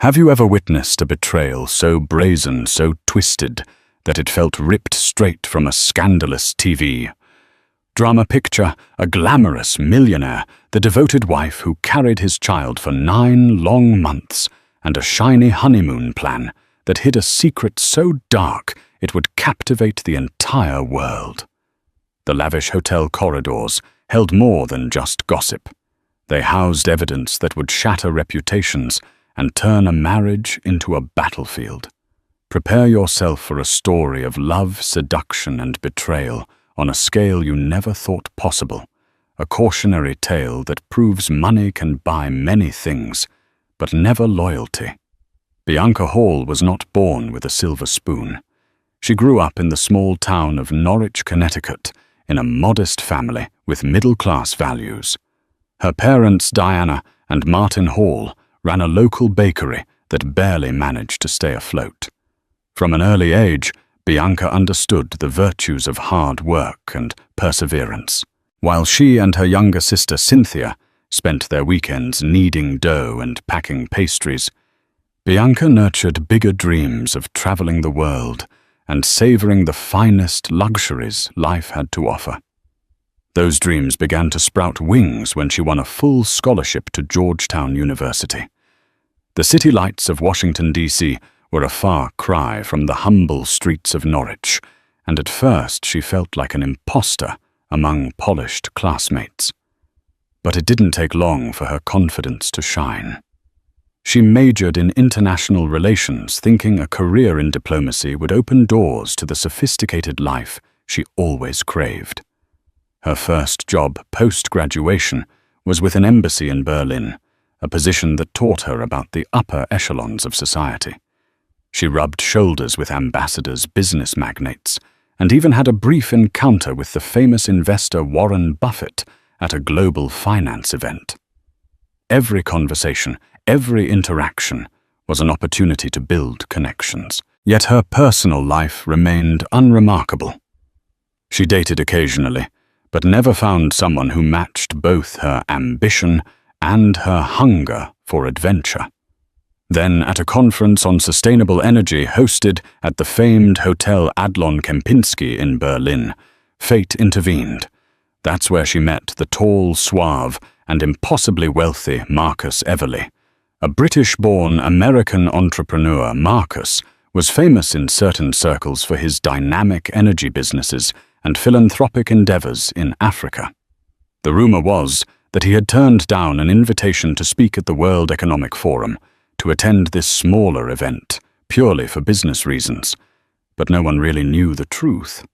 Have you ever witnessed a betrayal so brazen, so twisted, that it felt ripped straight from a scandalous TV? Drama picture a glamorous millionaire, the devoted wife who carried his child for 9 long months, and a shiny honeymoon plan that hid a secret so dark it would captivate the entire world. The lavish hotel corridors held more than just gossip. They housed evidence that would shatter reputations and turn a marriage into a battlefield. Prepare yourself for a story of love, seduction, and betrayal on a scale you never thought possible, a cautionary tale that proves money can buy many things, but never loyalty. Bianca Hall was not born with a silver spoon. She grew up in the small town of Norwich, Connecticut, in a modest family with middle-class values. Her parents, Diana and Martin Hall, ran a local bakery that barely managed to stay afloat. From an early age, Bianca understood the virtues of hard work and perseverance. While she and her younger sister Cynthia spent their weekends kneading dough and packing pastries, Bianca nurtured bigger dreams of traveling the world and savoring the finest luxuries life had to offer. Those dreams began to sprout wings when she won a full scholarship to Georgetown University. The city lights of Washington, D.C. were a far cry from the humble streets of Norwich, and at first she felt like an imposter among polished classmates. But it didn't take long for her confidence to shine. She majored in international relations, thinking a career in diplomacy would open doors to the sophisticated life she always craved. Her first job post-graduation was with an embassy in Berlin, a position that taught her about the upper echelons of society. She rubbed shoulders with ambassadors, business magnates, and even had a brief encounter with the famous investor Warren Buffett at a global finance event. Every conversation, every interaction was an opportunity to build connections. Yet her personal life remained unremarkable. She dated occasionally, but never found someone who matched both her ambition and her hunger for adventure. Then, at a conference on sustainable energy hosted at the famed Hotel Adlon Kempinski in Berlin, fate intervened. That's where she met the tall, suave, and impossibly wealthy Marcus Everly. A British-born American entrepreneur, Marcus was famous in certain circles for his dynamic energy businesses and philanthropic endeavors in Africa. The rumor was that he had turned down an invitation to speak at the World Economic Forum, to attend this smaller event, purely for business reasons, but no one really knew the truth.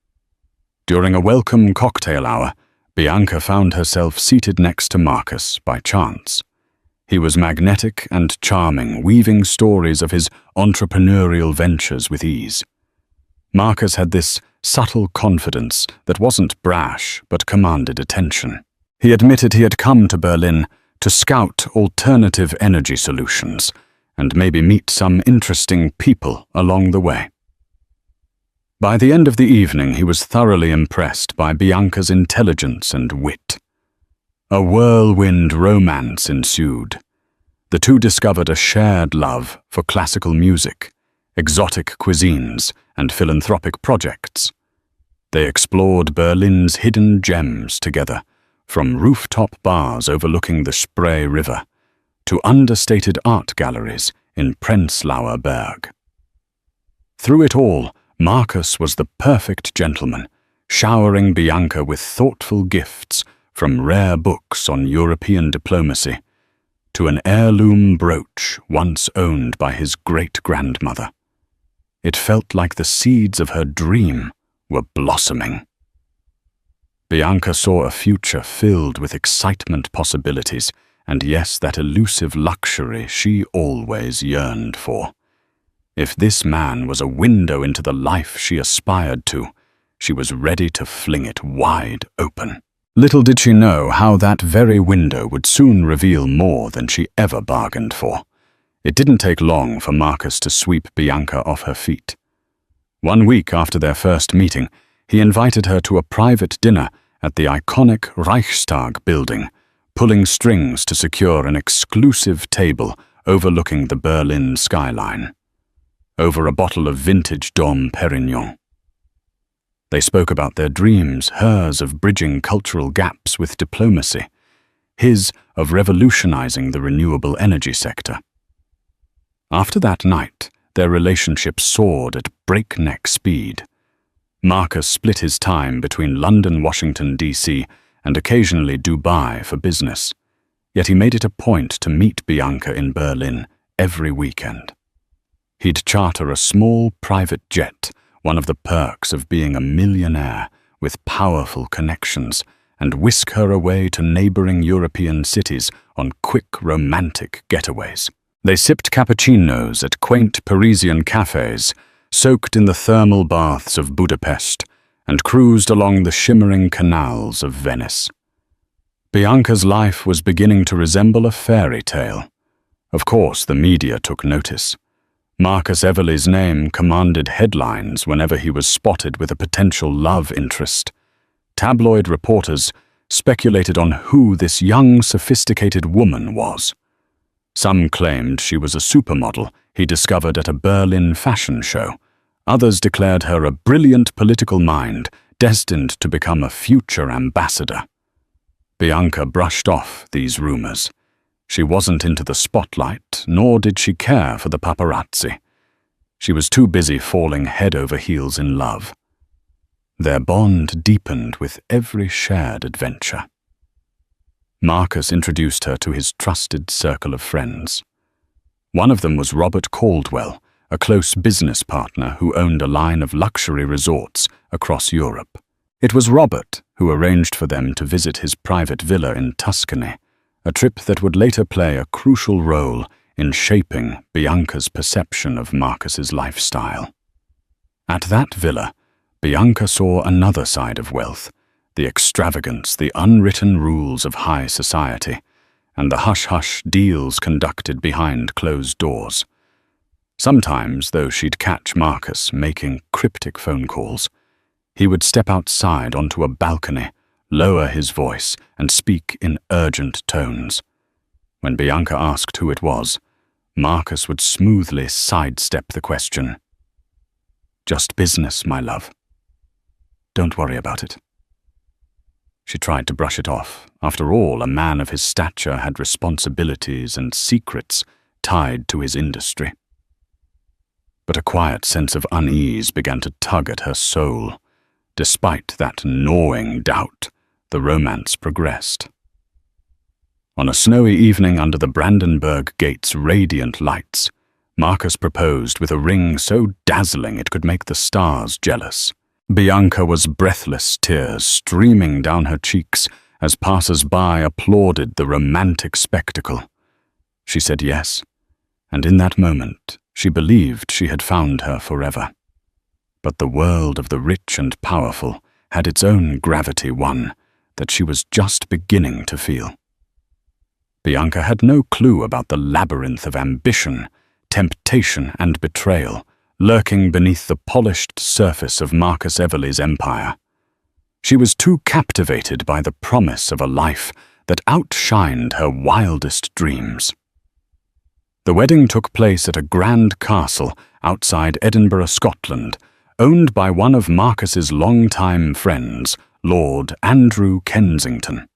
During a welcome cocktail hour, Bianca found herself seated next to Marcus by chance. He was magnetic and charming, weaving stories of his entrepreneurial ventures with ease. Marcus had this subtle confidence that wasn't brash but commanded attention. He admitted he had come to Berlin to scout alternative energy solutions and maybe meet some interesting people along the way. By the end of the evening, he was thoroughly impressed by Bianca's intelligence and wit. A whirlwind romance ensued. The two discovered a shared love for classical music, exotic cuisines, and philanthropic projects. They explored Berlin's hidden gems together, from rooftop bars overlooking the Spree River to understated art galleries in Prenzlauer Berg. Through it all, Marcus was the perfect gentleman, showering Bianca with thoughtful gifts, from rare books on European diplomacy to an heirloom brooch once owned by his great-grandmother. It felt like the seeds of her dream were blossoming. Bianca saw a future filled with excitement, possibilities, and yes, that elusive luxury she always yearned for. If this man was a window into the life she aspired to, she was ready to fling it wide open. Little did she know how that very window would soon reveal more than she ever bargained for. It didn't take long for Marcus to sweep Bianca off her feet. 1 week after their first meeting, he invited her to a private dinner at the iconic Reichstag building, pulling strings to secure an exclusive table overlooking the Berlin skyline, over a bottle of vintage Dom Perignon. They spoke about their dreams, hers of bridging cultural gaps with diplomacy, his of revolutionizing the renewable energy sector. After that night, their relationship soared at breakneck speed. Marcus split his time between London, Washington, D.C., and occasionally Dubai for business, yet he made it a point to meet Bianca in Berlin every weekend. He'd charter a small private jet, one of the perks of being a millionaire with powerful connections, and whisk her away to neighboring European cities on quick romantic getaways. They sipped cappuccinos at quaint Parisian cafes, soaked in the thermal baths of Budapest, and cruised along the shimmering canals of Venice. Bianca's life was beginning to resemble a fairy tale. Of course, the media took notice. Marcus Everly's name commanded headlines whenever he was spotted with a potential love interest. Tabloid reporters speculated on who this young, sophisticated woman was. Some claimed she was a supermodel he discovered at a Berlin fashion show. Others declared her a brilliant political mind destined to become a future ambassador. Bianca brushed off these rumors. She wasn't into the spotlight, nor did she care for the paparazzi. She was too busy falling head over heels in love. Their bond deepened with every shared adventure. Marcus introduced her to his trusted circle of friends. One of them was Robert Caldwell, a close business partner who owned a line of luxury resorts across Europe. It was Robert who arranged for them to visit his private villa in Tuscany, a trip that would later play a crucial role in shaping Bianca's perception of Marcus's lifestyle. At that villa, Bianca saw another side of wealth, the extravagance, the unwritten rules of high society, and the hush-hush deals conducted behind closed doors. Sometimes, though, she'd catch Marcus making cryptic phone calls. He would step outside onto a balcony, lower his voice, and speak in urgent tones. When Bianca asked who it was, Marcus would smoothly sidestep the question. "Just business, my love. Don't worry about it." She tried to brush it off. After all, a man of his stature had responsibilities and secrets tied to his industry. But a quiet sense of unease began to tug at her soul. Despite that gnawing doubt, the romance progressed. On a snowy evening under the Brandenburg Gate's radiant lights, Marcus proposed with a ring so dazzling it could make the stars jealous. Bianca was breathless, tears streaming down her cheeks as passers-by applauded the romantic spectacle. She said yes, and in that moment she believed she had found her forever. But the world of the rich and powerful had its own gravity, one that she was just beginning to feel. Bianca had no clue about the labyrinth of ambition, temptation, and betrayal lurking beneath the polished surface of Marcus Everly's empire. She was too captivated by the promise of a life that outshined her wildest dreams. The wedding took place at a grand castle outside Edinburgh, Scotland, owned by one of Marcus's longtime friends, Lord Andrew Kensington.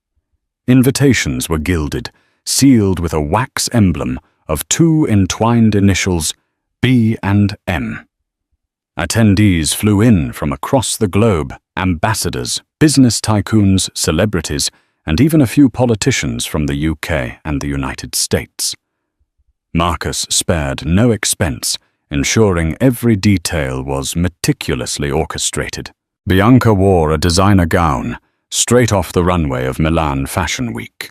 Invitations were gilded, sealed with a wax emblem of two entwined initials, B and M. Attendees flew in from across the globe, ambassadors, business tycoons, celebrities, and even a few politicians from the UK and the United States. Marcus spared no expense, ensuring every detail was meticulously orchestrated. Bianca wore a designer gown, straight off the runway of Milan Fashion Week.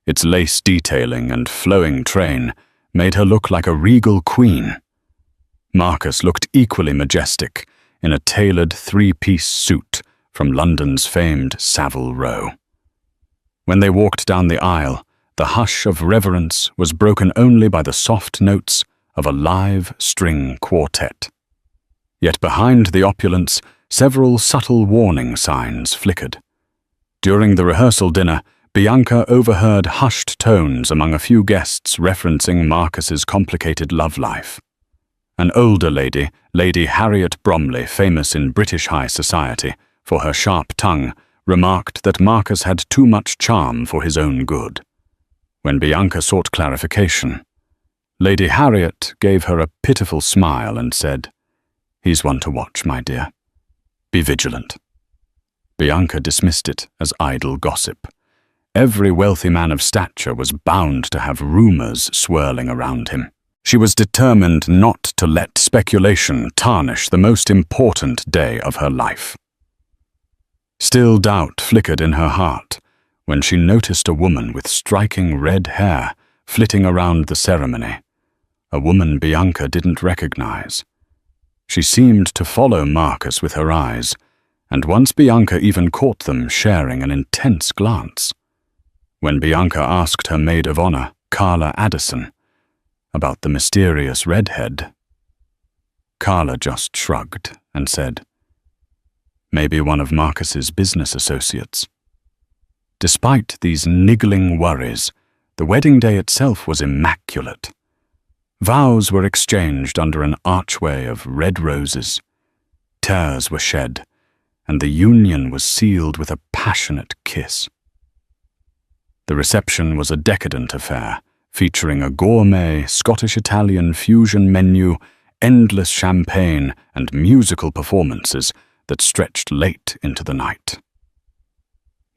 Its lace detailing and flowing train made her look like a regal queen. Marcus looked equally majestic in a tailored three-piece suit from London's famed Savile Row. When they walked down the aisle, the hush of reverence was broken only by the soft notes of a live string quartet. Yet behind the opulence, several subtle warning signs flickered. During the rehearsal dinner, Bianca overheard hushed tones among a few guests referencing Marcus's complicated love life. An older lady, Lady Harriet Bromley, famous in British high society for her sharp tongue, remarked that Marcus had too much charm for his own good. When Bianca sought clarification, Lady Harriet gave her a pitiful smile and said, "He's one to watch, my dear. Be vigilant." Bianca dismissed it as idle gossip. Every wealthy man of stature was bound to have rumors swirling around him. She was determined not to let speculation tarnish the most important day of her life. Still doubt flickered in her heart when she noticed a woman with striking red hair flitting around the ceremony, a woman Bianca didn't recognize. She seemed to follow Marcus with her eyes, and once Bianca even caught them sharing an intense glance. When Bianca asked her maid of honor, Carla Addison, about the mysterious redhead, Carla just shrugged and said, "Maybe one of Marcus's business associates." Despite these niggling worries, the wedding day itself was immaculate. Vows were exchanged under an archway of red roses. Tears were shed, and the union was sealed with a passionate kiss. The reception was a decadent affair, featuring a gourmet Scottish-Italian fusion menu, endless champagne, and musical performances that stretched late into the night.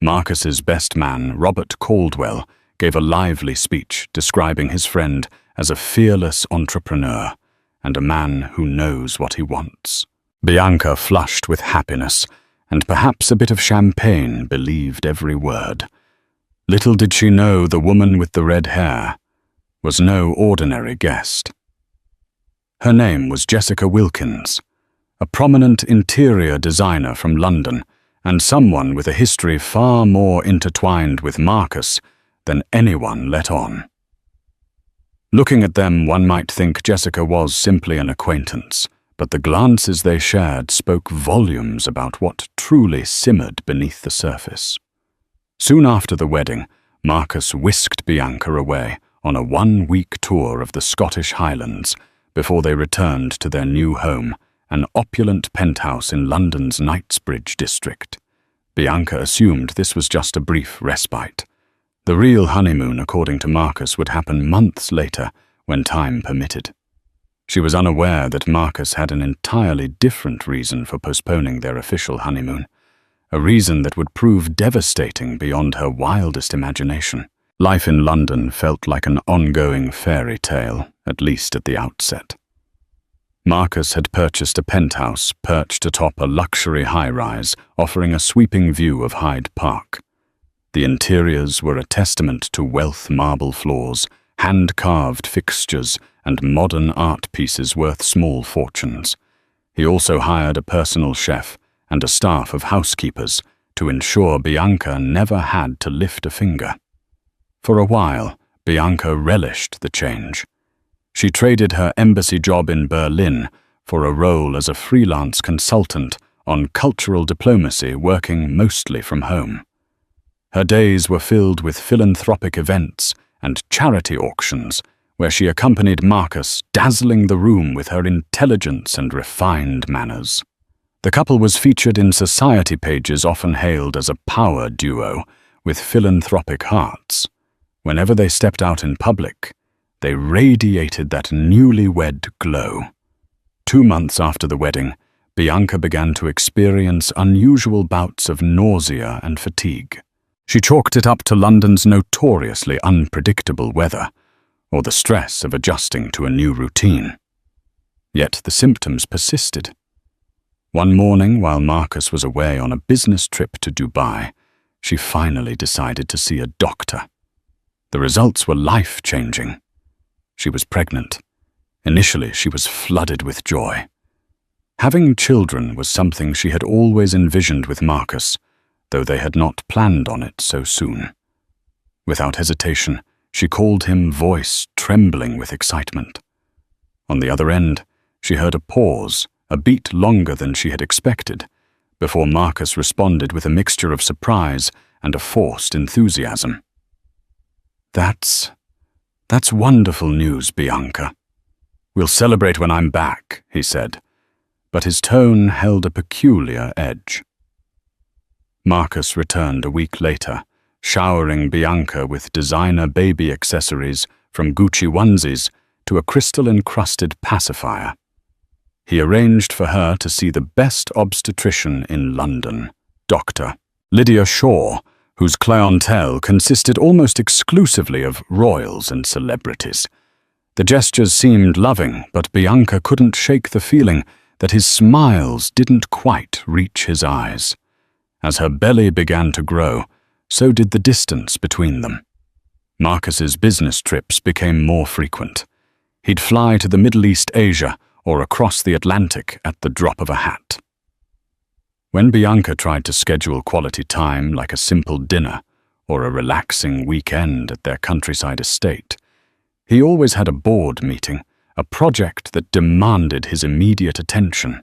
Marcus's best man, Robert Caldwell, gave a lively speech describing his friend as a fearless entrepreneur and a man who knows what he wants. Bianca flushed with happiness, and perhaps a bit of champagne believed every word. Little did she know the woman with the red hair was no ordinary guest. Her name was Jessica Wilkins, a prominent interior designer from London, and someone with a history far more intertwined with Marcus than anyone let on. Looking at them, one might think Jessica was simply an acquaintance, but the glances they shared spoke volumes about what truly simmered beneath the surface. Soon after the wedding, Marcus whisked Bianca away on a one-week tour of the Scottish Highlands before they returned to their new home, an opulent penthouse in London's Knightsbridge district. Bianca assumed this was just a brief respite. The real honeymoon, according to Marcus, would happen months later when time permitted. She was unaware that Marcus had an entirely different reason for postponing their official honeymoon, a reason that would prove devastating beyond her wildest imagination. Life in London felt like an ongoing fairy tale, at least at the outset. Marcus had purchased a penthouse perched atop a luxury high-rise offering a sweeping view of Hyde Park. The interiors were a testament to wealth: marble floors, hand-carved fixtures, and modern art pieces worth small fortunes. He also hired a personal chef and a staff of housekeepers to ensure Bianca never had to lift a finger. For a while, Bianca relished the change. She traded her embassy job in Berlin for a role as a freelance consultant on cultural diplomacy, working mostly from home. Her days were filled with philanthropic events and charity auctions, where she accompanied Marcus, dazzling the room with her intelligence and refined manners. The couple was featured in society pages often hailed as a power duo with philanthropic hearts. Whenever they stepped out in public, they radiated that newlywed glow. 2 months after the wedding, Bianca began to experience unusual bouts of nausea and fatigue. She chalked it up to London's notoriously unpredictable weather, or the stress of adjusting to a new routine. Yet the symptoms persisted. One morning, while Marcus was away on a business trip to Dubai, she finally decided to see a doctor. The results were life-changing. She was pregnant. Initially, she was flooded with joy. Having children was something she had always envisioned with Marcus, though they had not planned on it so soon. Without hesitation, she called him, voice trembling with excitement. On the other end, she heard a pause, a beat longer than she had expected, before Marcus responded with a mixture of surprise and a forced enthusiasm. That's wonderful news, Bianca. We'll celebrate when I'm back, he said, but his tone held a peculiar edge. Marcus returned a week later, showering Bianca with designer baby accessories from Gucci onesies to a crystal-encrusted pacifier. He arranged for her to see the best obstetrician in London, Dr. Lydia Shaw, whose clientele consisted almost exclusively of royals and celebrities. The gestures seemed loving, but Bianca couldn't shake the feeling that his smiles didn't quite reach his eyes. As her belly began to grow, so did the distance between them. Marcus's business trips became more frequent. He'd fly to the Middle East, Asia, or across the Atlantic at the drop of a hat. When Bianca tried to schedule quality time like a simple dinner or a relaxing weekend at their countryside estate, he always had a board meeting, a project that demanded his immediate attention,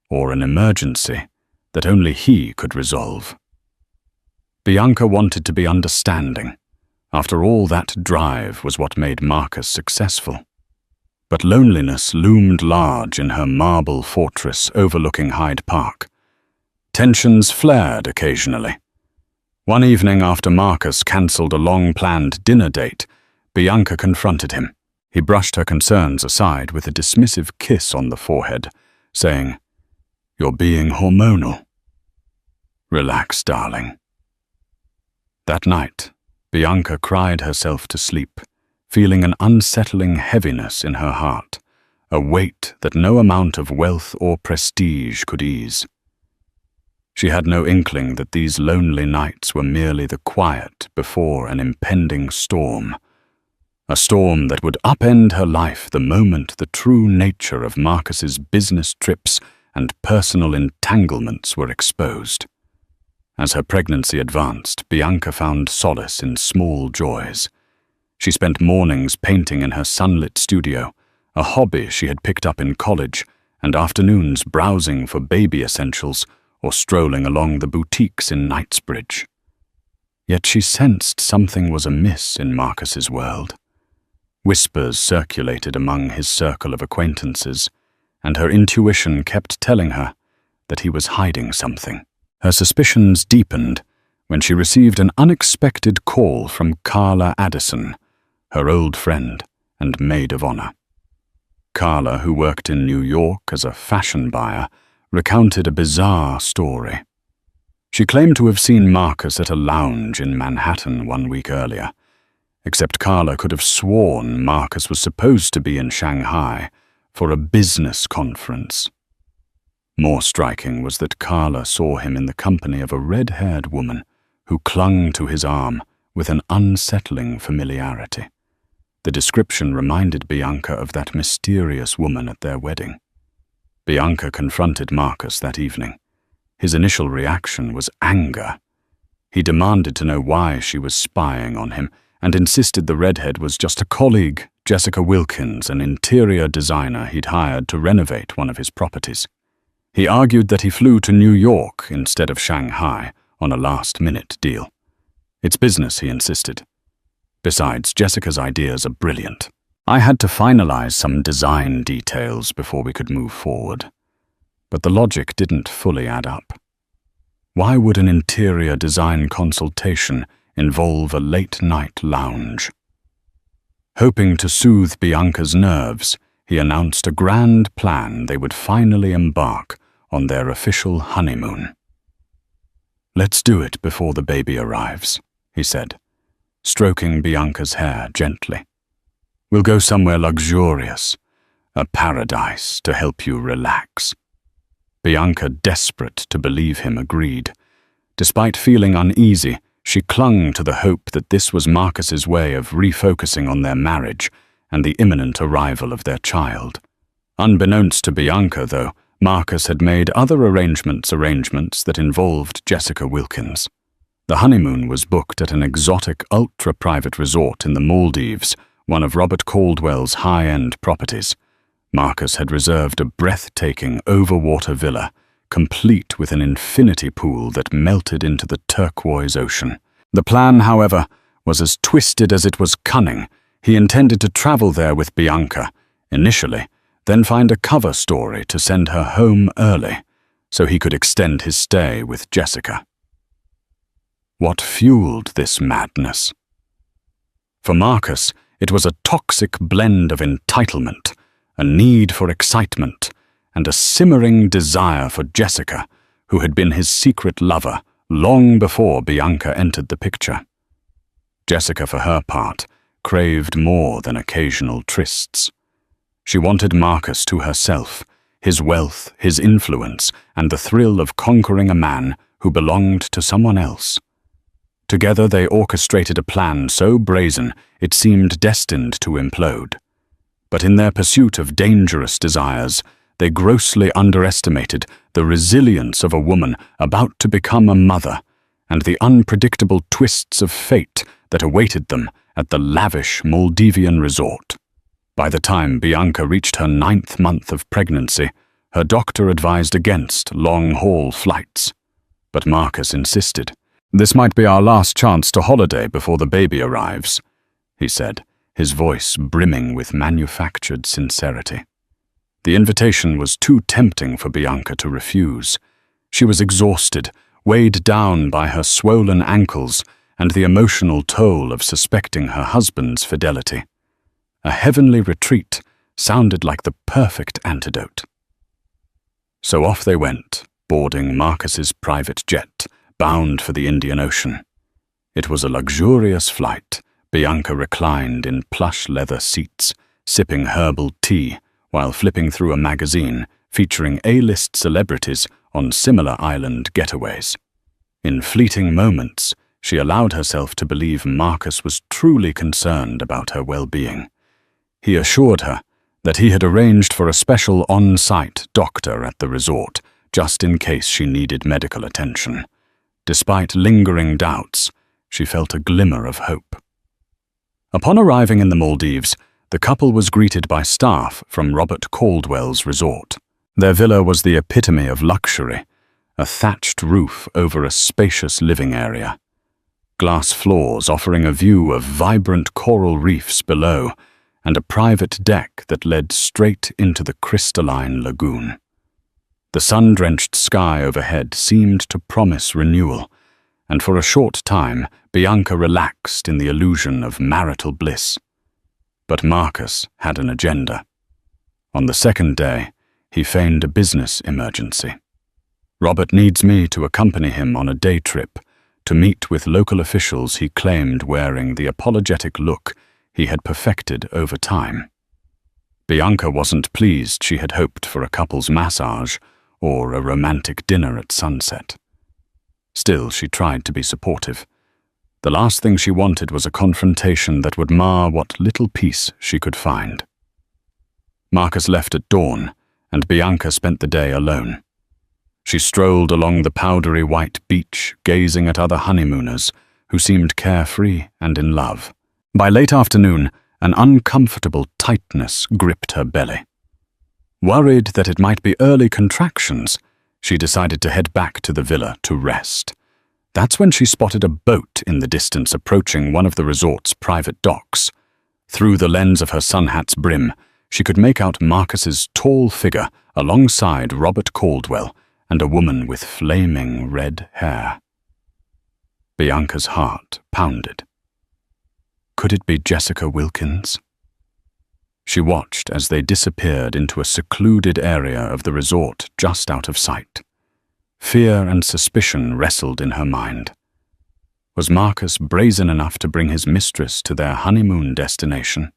or an emergency that only he could resolve. Bianca wanted to be understanding. After all, that drive was what made Marcus successful. But loneliness loomed large in her marble fortress overlooking Hyde Park. Tensions flared occasionally. One evening after Marcus cancelled a long-planned dinner date, Bianca confronted him. He brushed her concerns aside with a dismissive kiss on the forehead, saying, "You're being hormonal." "Relax, darling." That night, Bianca cried herself to sleep, feeling an unsettling heaviness in her heart, a weight that no amount of wealth or prestige could ease. She had no inkling that these lonely nights were merely the quiet before an impending storm, a storm that would upend her life the moment the true nature of Marcus's business trips and personal entanglements were exposed. As her pregnancy advanced, Bianca found solace in small joys. She spent mornings painting in her sunlit studio, a hobby she had picked up in college, and afternoons browsing for baby essentials or strolling along the boutiques in Knightsbridge. Yet she sensed something was amiss in Marcus's world. Whispers circulated among his circle of acquaintances, and her intuition kept telling her that he was hiding something. Her suspicions deepened when she received an unexpected call from Carla Addison, her old friend and maid of honor. Carla, who worked in New York as a fashion buyer, recounted a bizarre story. She claimed to have seen Marcus at a lounge in Manhattan 1 week earlier, except Carla could have sworn Marcus was supposed to be in Shanghai for a business conference. More striking was that Carla saw him in the company of a red-haired woman who clung to his arm with an unsettling familiarity. The description reminded Bianca of that mysterious woman at their wedding. Bianca confronted Marcus that evening. His initial reaction was anger. He demanded to know why she was spying on him and insisted the redhead was just a colleague, Jessica Wilkins, an interior designer he'd hired to renovate one of his properties. He argued that he flew to New York instead of Shanghai on a last-minute deal. It's business, he insisted. Besides, Jessica's ideas are brilliant. I had to finalize some design details before we could move forward. But the logic didn't fully add up. Why would an interior design consultation involve a late-night lounge? Hoping to soothe Bianca's nerves, he announced a grand plan they would finally embark on their official honeymoon. "Let's do it before the baby arrives," he said, stroking Bianca's hair gently. "We'll go somewhere luxurious, a paradise to help you relax." Bianca, desperate to believe him, agreed. Despite feeling uneasy, she clung to the hope that this was Marcus's way of refocusing on their marriage and the imminent arrival of their child. Unbeknownst to Bianca, though, Marcus had made other arrangements that involved Jessica Wilkins. The honeymoon was booked at an exotic, ultra-private resort in the Maldives, one of Robert Caldwell's high-end properties. Marcus had reserved a breathtaking overwater villa complete with an infinity pool that melted into the turquoise ocean. The plan, however, was as twisted as it was cunning. He intended to travel there with Bianca, initially, then find a cover story to send her home early, so he could extend his stay with Jessica. What fueled this madness? For Marcus, it was a toxic blend of entitlement, a need for excitement, and a simmering desire for Jessica, who had been his secret lover long before Bianca entered the picture. Jessica, for her part, craved more than occasional trysts. She wanted Marcus to herself, his wealth, his influence, and the thrill of conquering a man who belonged to someone else. Together they orchestrated a plan so brazen it seemed destined to implode. But in their pursuit of dangerous desires, they grossly underestimated the resilience of a woman about to become a mother and the unpredictable twists of fate that awaited them at the lavish Maldivian resort. By the time Bianca reached her 9th month of pregnancy, her doctor advised against long-haul flights. But Marcus insisted. "This might be our last chance to holiday before the baby arrives," he said, his voice brimming with manufactured sincerity. The invitation was too tempting for Bianca to refuse. She was exhausted, weighed down by her swollen ankles and the emotional toll of suspecting her husband's fidelity. A heavenly retreat sounded like the perfect antidote. So off they went, boarding Marcus's private jet, bound for the Indian Ocean. It was a luxurious flight. Bianca reclined in plush leather seats, sipping herbal tea while flipping through a magazine featuring A-list celebrities on similar island getaways. In fleeting moments, she allowed herself to believe Marcus was truly concerned about her well-being. He assured her that he had arranged for a special on-site doctor at the resort, just in case she needed medical attention. Despite lingering doubts, she felt a glimmer of hope. Upon arriving in the Maldives, the couple was greeted by staff from Robert Caldwell's resort. Their villa was the epitome of luxury, a thatched roof over a spacious living area. Glass floors offering a view of vibrant coral reefs below, and a private deck that led straight into the crystalline lagoon. The sun-drenched sky overhead seemed to promise renewal, and for a short time Bianca relaxed in the illusion of marital bliss. But Marcus had an agenda. On the 2nd day, he feigned a business emergency. "Robert needs me to accompany him on a day trip to meet with local officials he claimed wearing the apologetic look he had perfected over time." Bianca wasn't pleased. She had hoped for a couple's massage or a romantic dinner at sunset. Still, she tried to be supportive. The last thing she wanted was a confrontation that would mar what little peace she could find. Marcus left at dawn, and Bianca spent the day alone. She strolled along the powdery white beach, gazing at other honeymooners who seemed carefree and in love. By late afternoon, an uncomfortable tightness gripped her belly. Worried that it might be early contractions, she decided to head back to the villa to rest. That's when she spotted a boat in the distance approaching one of the resort's private docks. Through the lens of her sun hat's brim, she could make out Marcus's tall figure alongside Robert Caldwell and a woman with flaming red hair. Bianca's heart pounded. Could it be Jessica Wilkins? She watched as they disappeared into a secluded area of the resort just out of sight. Fear and suspicion wrestled in her mind. Was Marcus brazen enough to bring his mistress to their honeymoon destination?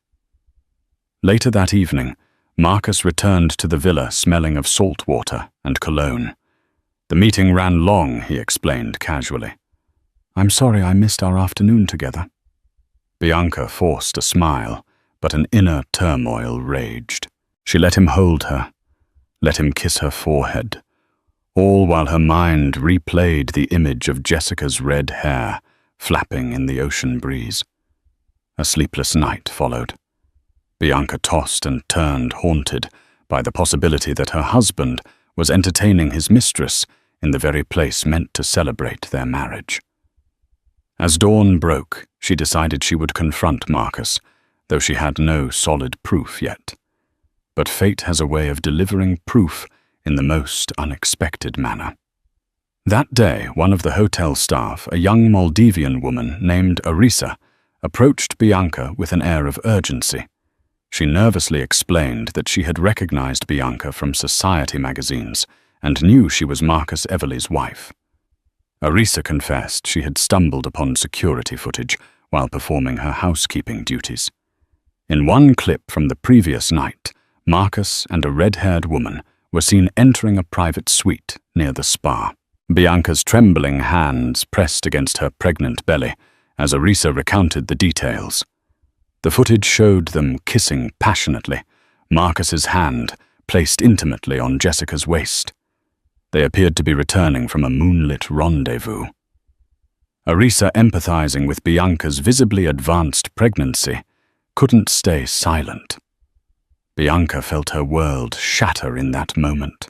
Later that evening, Marcus returned to the villa smelling of salt water and cologne. "The meeting ran long," he explained casually. "I'm sorry I missed our afternoon together." Bianca forced a smile, but an inner turmoil raged. She let him hold her, let him kiss her forehead, all while her mind replayed the image of Jessica's red hair flapping in the ocean breeze. A sleepless night followed. Bianca tossed and turned, haunted by the possibility that her husband was entertaining his mistress in the very place meant to celebrate their marriage. As dawn broke, she decided she would confront Marcus, though she had no solid proof yet. But fate has a way of delivering proof in the most unexpected manner. That day, one of the hotel staff, a young Maldivian woman named Arisa, approached Bianca with an air of urgency. She nervously explained that she had recognized Bianca from society magazines and knew she was Marcus Everly's wife. Arisa confessed she had stumbled upon security footage while performing her housekeeping duties. In one clip from the previous night, Marcus and a red-haired woman were seen entering a private suite near the spa. Bianca's trembling hands pressed against her pregnant belly as Arisa recounted the details. The footage showed them kissing passionately, Marcus's hand placed intimately on Jessica's waist. They appeared to be returning from a moonlit rendezvous. Arisa, empathizing with Bianca's visibly advanced pregnancy, couldn't stay silent. Bianca felt her world shatter in that moment.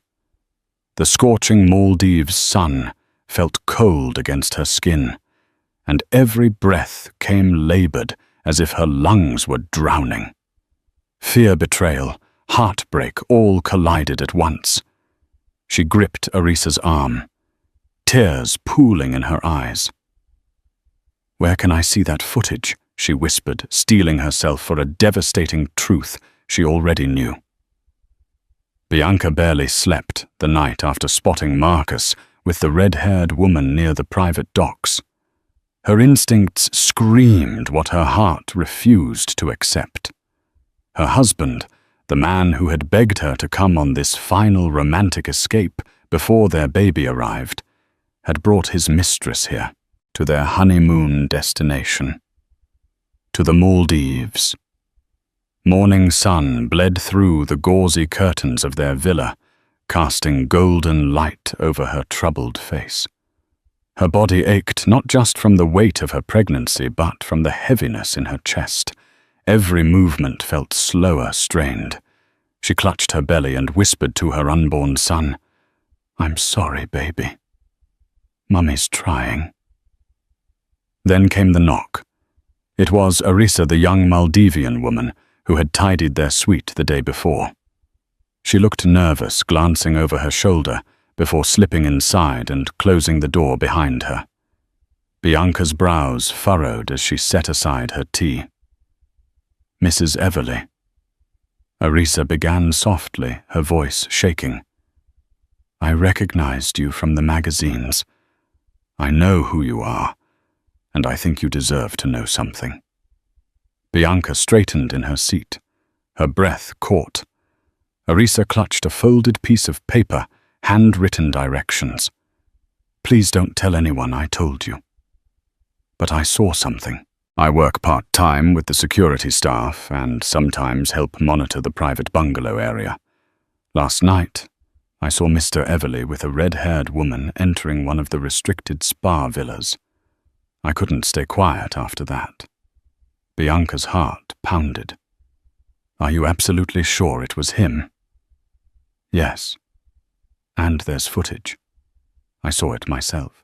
The scorching Maldives sun felt cold against her skin, and every breath came labored as if her lungs were drowning. Fear, betrayal, heartbreak all collided at once. She gripped Arisa's arm, tears pooling in her eyes. "Where can I see that footage?" she whispered, steeling herself for a devastating truth she already knew. Bianca barely slept the night after spotting Marcus with the red-haired woman near the private docks. Her instincts screamed what her heart refused to accept. Her husband, the man who had begged her to come on this final romantic escape before their baby arrived, had brought his mistress here, to their honeymoon destination, to the Maldives. Morning sun bled through the gauzy curtains of their villa, casting golden light over her troubled face. Her body ached not just from the weight of her pregnancy, but from the heaviness in her chest. Every movement felt slower, strained. She clutched her belly and whispered to her unborn son, "I'm sorry, baby. Mummy's trying." Then came the knock. It was Arisa, the young Maldivian woman, who had tidied their suite the day before. She looked nervous, glancing over her shoulder before slipping inside and closing the door behind her. Bianca's brows furrowed as she set aside her tea. "Mrs. Everly." Arisa began softly, her voice shaking. "I recognized you from the magazines. I know who you are, and I think you deserve to know something." Bianca straightened in her seat, her breath caught. Arisa clutched a folded piece of paper, handwritten directions. "Please don't tell anyone I told you. But I saw something. I work part-time with the security staff and sometimes help monitor the private bungalow area. Last night, I saw Mr. Everly with a red-haired woman entering one of the restricted spa villas. I couldn't stay quiet after that." Bianca's heart pounded. "Are you absolutely sure it was him?" "Yes. And there's footage. I saw it myself."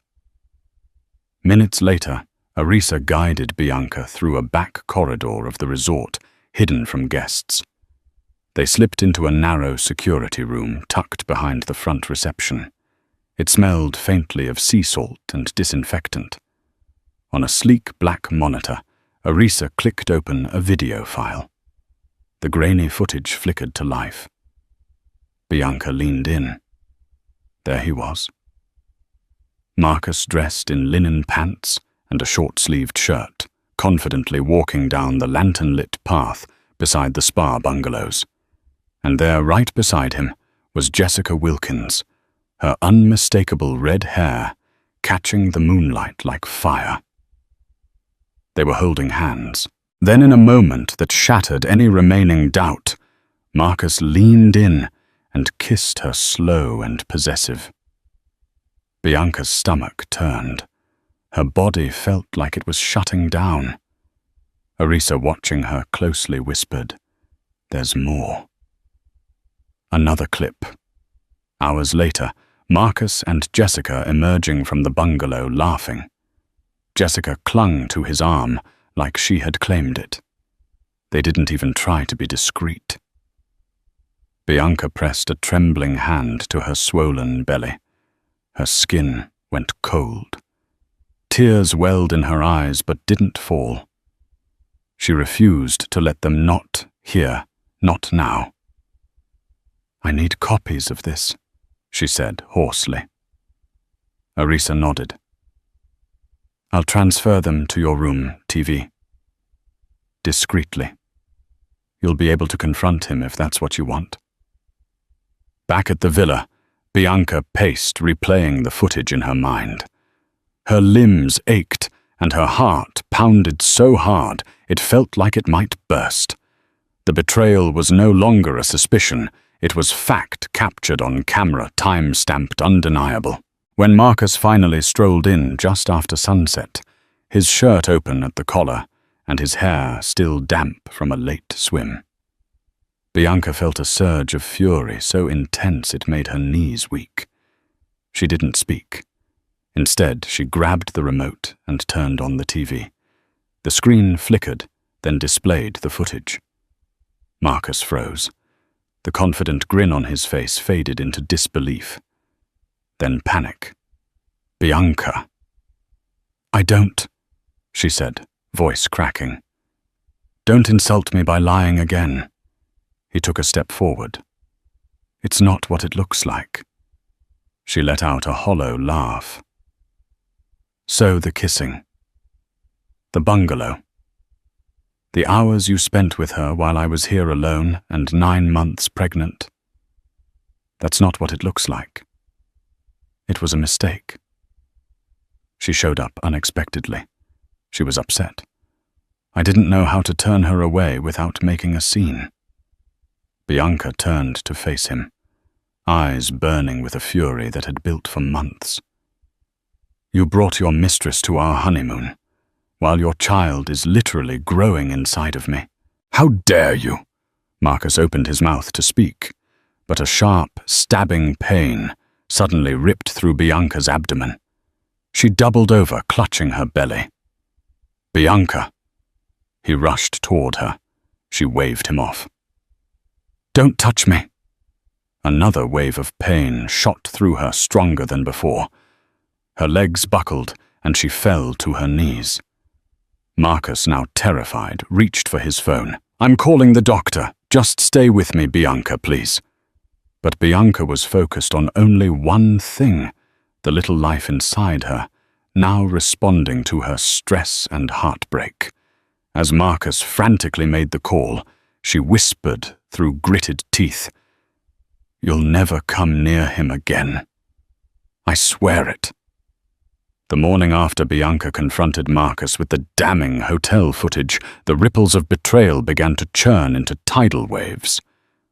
Minutes later, Arisa guided Bianca through a back corridor of the resort, hidden from guests. They slipped into a narrow security room tucked behind the front reception. It smelled faintly of sea salt and disinfectant. On a sleek black monitor, Arisa clicked open a video file. The grainy footage flickered to life. Bianca leaned in. There he was. Marcus, dressed in linen pants and a short-sleeved shirt, confidently walking down the lantern-lit path beside the spa bungalows. And there, right beside him, was Jessica Wilkins, her unmistakable red hair catching the moonlight like fire. They were holding hands. Then, in a moment that shattered any remaining doubt, Marcus leaned in and kissed her slow and possessive. Bianca's stomach turned. Her body felt like it was shutting down. Arisa, watching her closely, whispered, "There's more." Another clip. Hours later, Marcus and Jessica emerging from the bungalow laughing. Jessica clung to his arm like she had claimed it. They didn't even try to be discreet. Bianca pressed a trembling hand to her swollen belly. Her skin went cold. Tears welled in her eyes but didn't fall. She refused to let them not hear, not now. "I need copies of this," she said hoarsely. Arisa nodded. "I'll transfer them to your room, TV. Discreetly. You'll be able to confront him if that's what you want." Back at the villa, Bianca paced, replaying the footage in her mind. Her limbs ached, and her heart pounded so hard it felt like it might burst. The betrayal was no longer a suspicion, it was fact captured on camera, time-stamped undeniable. When Marcus finally strolled in just after sunset, his shirt open at the collar, and his hair still damp from a late swim, Bianca felt a surge of fury so intense it made her knees weak. She didn't speak. Instead, she grabbed the remote and turned on the TV. The screen flickered, then displayed the footage. Marcus froze. The confident grin on his face faded into disbelief. Then panic. "Bianca." "I don't," she said, voice cracking. "Don't insult me by lying again." He took a step forward. "It's not what it looks like." She let out a hollow laugh. "So the kissing. The bungalow. The hours you spent with her while I was here alone and 9 months pregnant. That's not what it looks like. It was a mistake." She showed up unexpectedly. She was upset. I didn't know how to turn her away without making a scene. Bianca turned to face him, eyes burning with a fury that had built for months. "You brought your mistress to our honeymoon, while your child is literally growing inside of me. How dare you?" Marcus opened his mouth to speak, but a sharp, stabbing pain suddenly ripped through Bianca's abdomen. She doubled over, clutching her belly. "Bianca!" He rushed toward her. She waved him off. "Don't touch me!" Another wave of pain shot through her stronger than before. Her legs buckled, and she fell to her knees. Marcus, now terrified, reached for his phone. "I'm calling the doctor. Just stay with me, Bianca, please." But Bianca was focused on only one thing, the little life inside her, now responding to her stress and heartbreak. As Marcus frantically made the call, she whispered through gritted teeth, "You'll never come near him again. I swear it." The morning after Bianca confronted Marcus with the damning hotel footage, the ripples of betrayal began to churn into tidal waves.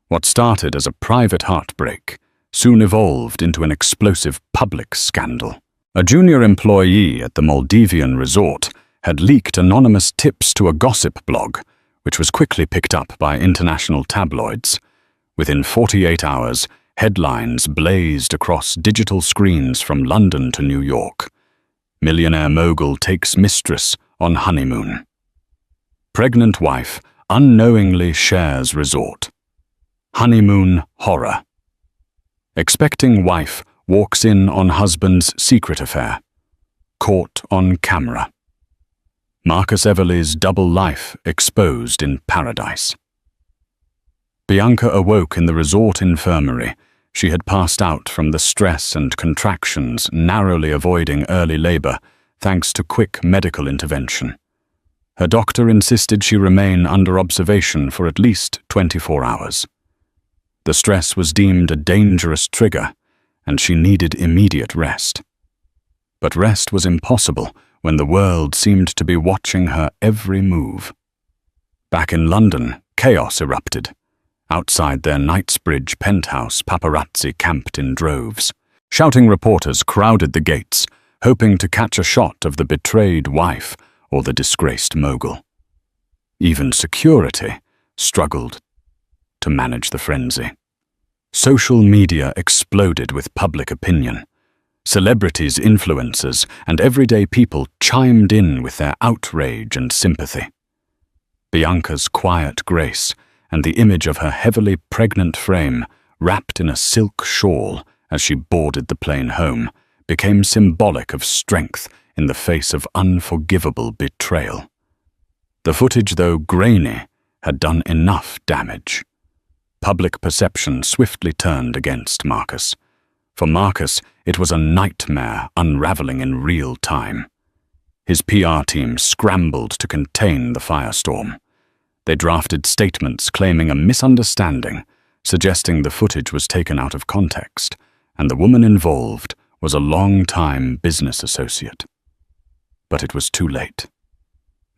What started as a private heartbreak soon evolved into an explosive public scandal. A junior employee at the Maldivian resort had leaked anonymous tips to a gossip blog, which was quickly picked up by international tabloids. Within 48 hours, headlines blazed across digital screens from London to New York. Millionaire mogul takes mistress on honeymoon. Pregnant wife unknowingly shares resort. Honeymoon horror. Expecting wife walks in on husband's secret affair. Caught on camera. Marcus Everly's double life exposed in paradise. Bianca awoke in the resort infirmary. She had passed out from the stress and contractions, narrowly avoiding early labor, thanks to quick medical intervention. Her doctor insisted she remain under observation for at least 24 hours. The stress was deemed a dangerous trigger, and she needed immediate rest. But rest was impossible when the world seemed to be watching her every move. Back in London, chaos erupted. Outside their Knightsbridge penthouse, paparazzi camped in droves. Shouting reporters crowded the gates, hoping to catch a shot of the betrayed wife or the disgraced mogul. Even security struggled to manage the frenzy. Social media exploded with public opinion. Celebrities, influencers, and everyday people chimed in with their outrage and sympathy. Bianca's quiet grace and the image of her heavily pregnant frame, wrapped in a silk shawl as she boarded the plane home, became symbolic of strength in the face of unforgivable betrayal. The footage, though grainy, had done enough damage. Public perception swiftly turned against Marcus. For Marcus, it was a nightmare unraveling in real time. His PR team scrambled to contain the firestorm. They drafted statements claiming a misunderstanding, suggesting the footage was taken out of context, and the woman involved was a long-time business associate. But it was too late.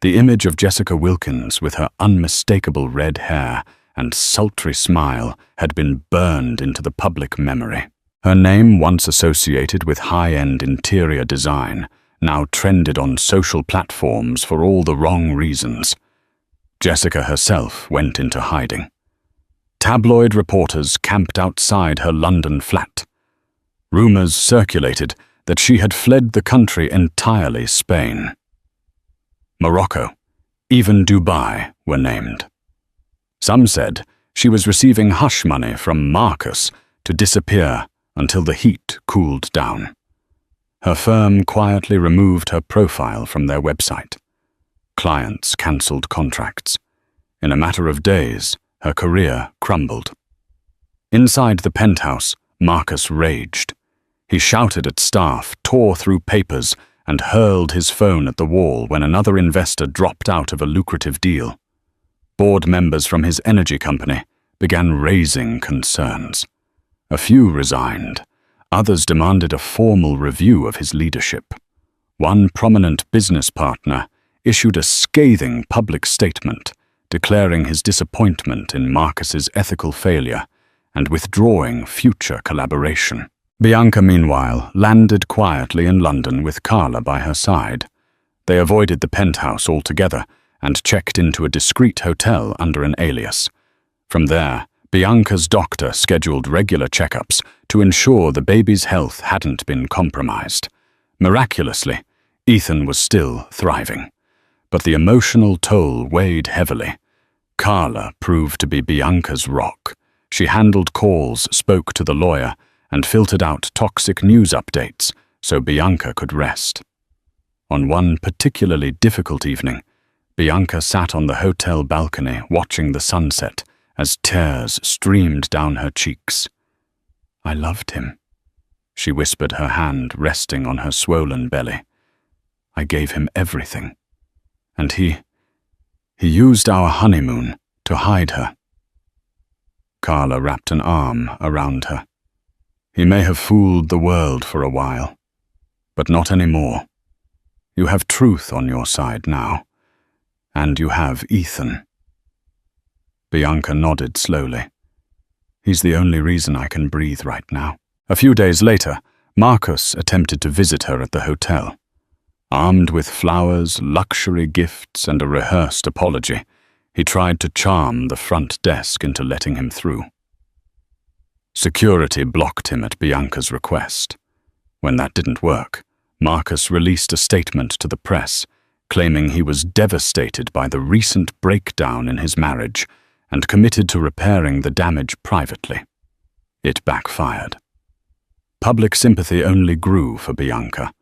The image of Jessica Wilkins with her unmistakable red hair and sultry smile had been burned into the public memory. Her name, once associated with high-end interior design, now trended on social platforms for all the wrong reasons. Jessica herself went into hiding. Tabloid reporters camped outside her London flat. Rumors circulated that she had fled the country entirely. Spain, Morocco, even Dubai were named. Some said she was receiving hush money from Marcus to disappear until the heat cooled down. Her firm quietly removed her profile from their website. Clients cancelled contracts. In a matter of days, her career crumbled. Inside the penthouse, Marcus raged. He shouted at staff, tore through papers, and hurled his phone at the wall when another investor dropped out of a lucrative deal. Board members from his energy company began raising concerns. A few resigned. Others demanded a formal review of his leadership. One prominent business partner issued a scathing public statement declaring his disappointment in Marcus's ethical failure and withdrawing future collaboration. Bianca, meanwhile, landed quietly in London with Carla by her side. They avoided the penthouse altogether and checked into a discreet hotel under an alias. From there, Bianca's doctor scheduled regular checkups to ensure the baby's health hadn't been compromised. Miraculously, Ethan was still thriving. But the emotional toll weighed heavily. Carla proved to be Bianca's rock. She handled calls, spoke to the lawyer, and filtered out toxic news updates so Bianca could rest. On one particularly difficult evening, Bianca sat on the hotel balcony watching the sunset as tears streamed down her cheeks. "I loved him," she whispered, her hand resting on her swollen belly. "I gave him everything. And he used our honeymoon to hide her." Carla wrapped an arm around her. "He may have fooled the world for a while, but not anymore. You have truth on your side now, and you have Ethan." Bianca nodded slowly. "He's the only reason I can breathe right now." A few days later, Marcus attempted to visit her at the hotel. Armed with flowers, luxury gifts, and a rehearsed apology, he tried to charm the front desk into letting him through. Security blocked him at Bianca's request. When that didn't work, Marcus released a statement to the press, claiming he was devastated by the recent breakdown in his marriage and committed to repairing the damage privately. It backfired. Public sympathy only grew for Bianca.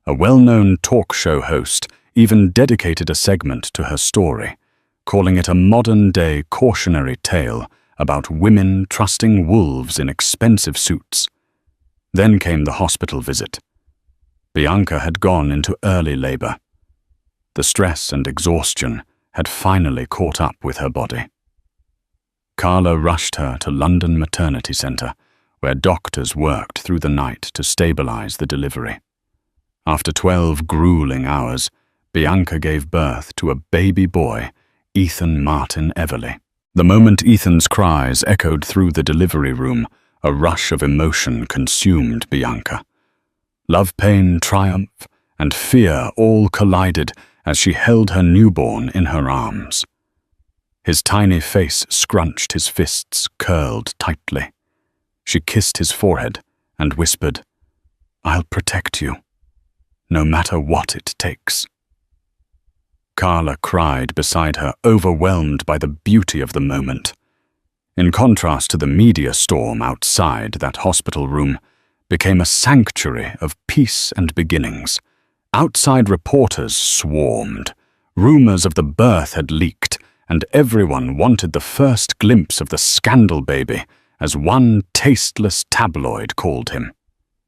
A well-known talk show host even dedicated a segment to her story, calling it a modern-day cautionary tale about women trusting wolves in expensive suits. Then came the hospital visit. Bianca had gone into early labor. The stress and exhaustion had finally caught up with her body. Carla rushed her to London Maternity Centre, where doctors worked through the night to stabilize the delivery. After 12 grueling hours, Bianca gave birth to a baby boy, Ethan Martin Everly. The moment Ethan's cries echoed through the delivery room, a rush of emotion consumed Bianca. Love, pain, triumph, and fear all collided as she held her newborn in her arms. His tiny face scrunched, his fists curled tightly. She kissed his forehead and whispered, "I'll protect you, no matter what it takes." Carla cried beside her, overwhelmed by the beauty of the moment. In contrast to the media storm outside, that hospital room became a sanctuary of peace and beginnings. Outside reporters swarmed. Rumors of the birth had leaked, and everyone wanted the first glimpse of the scandal baby, as one tasteless tabloid called him.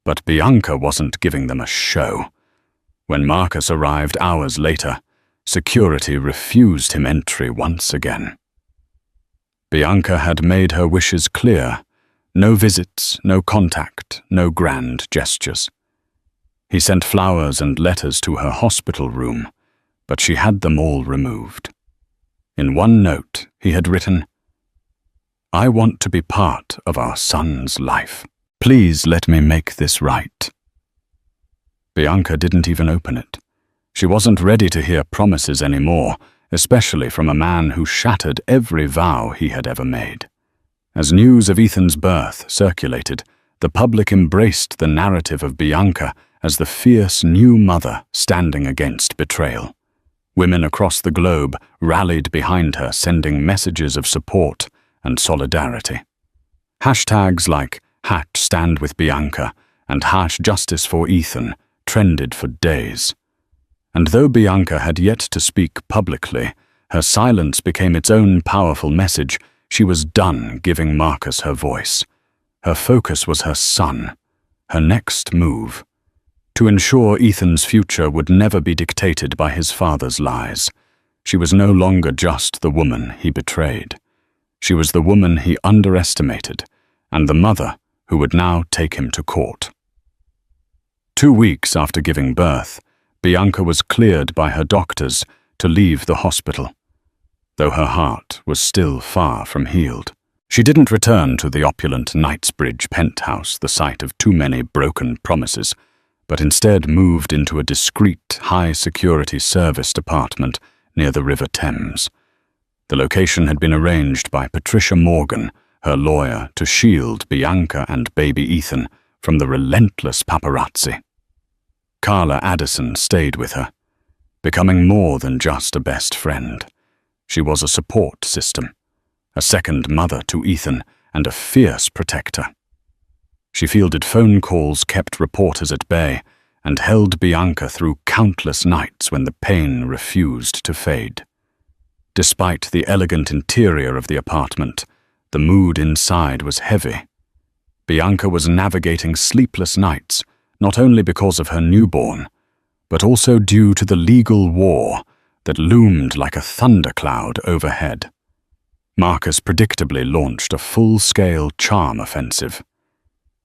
But Bianca wasn't giving them a show. When Marcus arrived hours later, security refused him entry once again. Bianca had made her wishes clear. No visits, no contact, no grand gestures. He sent flowers and letters to her hospital room, but she had them all removed. In one note, he had written, "I want to be part of our son's life. Please let me make this right." Bianca didn't even open it. She wasn't ready to hear promises anymore, especially from a man who shattered every vow he had ever made. As news of Ethan's birth circulated, the public embraced the narrative of Bianca as the fierce new mother standing against betrayal. Women across the globe rallied behind her, sending messages of support and solidarity. Hashtags like #StandWithBianca and #JusticeForEthan trended for days. And though Bianca had yet to speak publicly, her silence became its own powerful message. She was done giving Marcus her voice. Her focus was her son, her next move. To ensure Ethan's future would never be dictated by his father's lies. She was no longer just the woman he betrayed. She was the woman he underestimated, and the mother who would now take him to court. 2 weeks after giving birth, Bianca was cleared by her doctors to leave the hospital, though her heart was still far from healed. She didn't return to the opulent Knightsbridge penthouse, the site of too many broken promises, but instead moved into a discreet, high-security serviced apartment near the River Thames. The location had been arranged by Patricia Morgan, her lawyer, to shield Bianca and baby Ethan from the relentless paparazzi. Carla Addison stayed with her, becoming more than just a best friend. She was a support system, a second mother to Ethan, and a fierce protector. She fielded phone calls, kept reporters at bay, and held Bianca through countless nights when the pain refused to fade. Despite the elegant interior of the apartment, the mood inside was heavy. Bianca was navigating sleepless nights, not only because of her newborn, but also due to the legal war that loomed like a thundercloud overhead. Marcus predictably launched a full-scale charm offensive.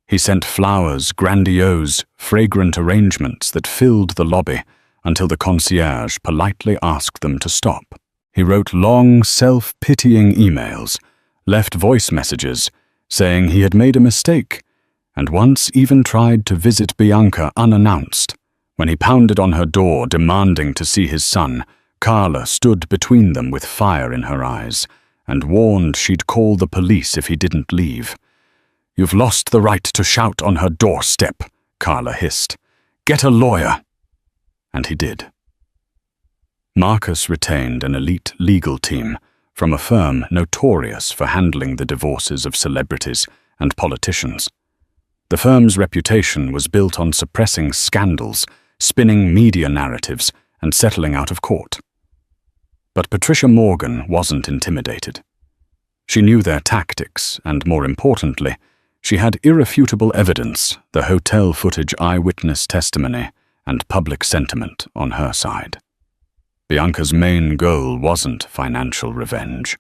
He sent flowers, grandiose, fragrant arrangements that filled the lobby until the concierge politely asked them to stop. He wrote long, self-pitying emails, left voice messages saying he had made a mistake, and once even tried to visit Bianca unannounced. When he pounded on her door demanding to see his son, Carla stood between them with fire in her eyes and warned she'd call the police if he didn't leave. "You've lost the right to shout on her doorstep," Carla hissed. "Get a lawyer." And he did. Marcus retained an elite legal team from a firm notorious for handling the divorces of celebrities and politicians. The firm's reputation was built on suppressing scandals, spinning media narratives, and settling out of court. But Patricia Morgan wasn't intimidated. She knew their tactics, and more importantly, she had irrefutable evidence, the hotel footage, eyewitness testimony, and public sentiment on her side. Bianca's main goal wasn't financial revenge.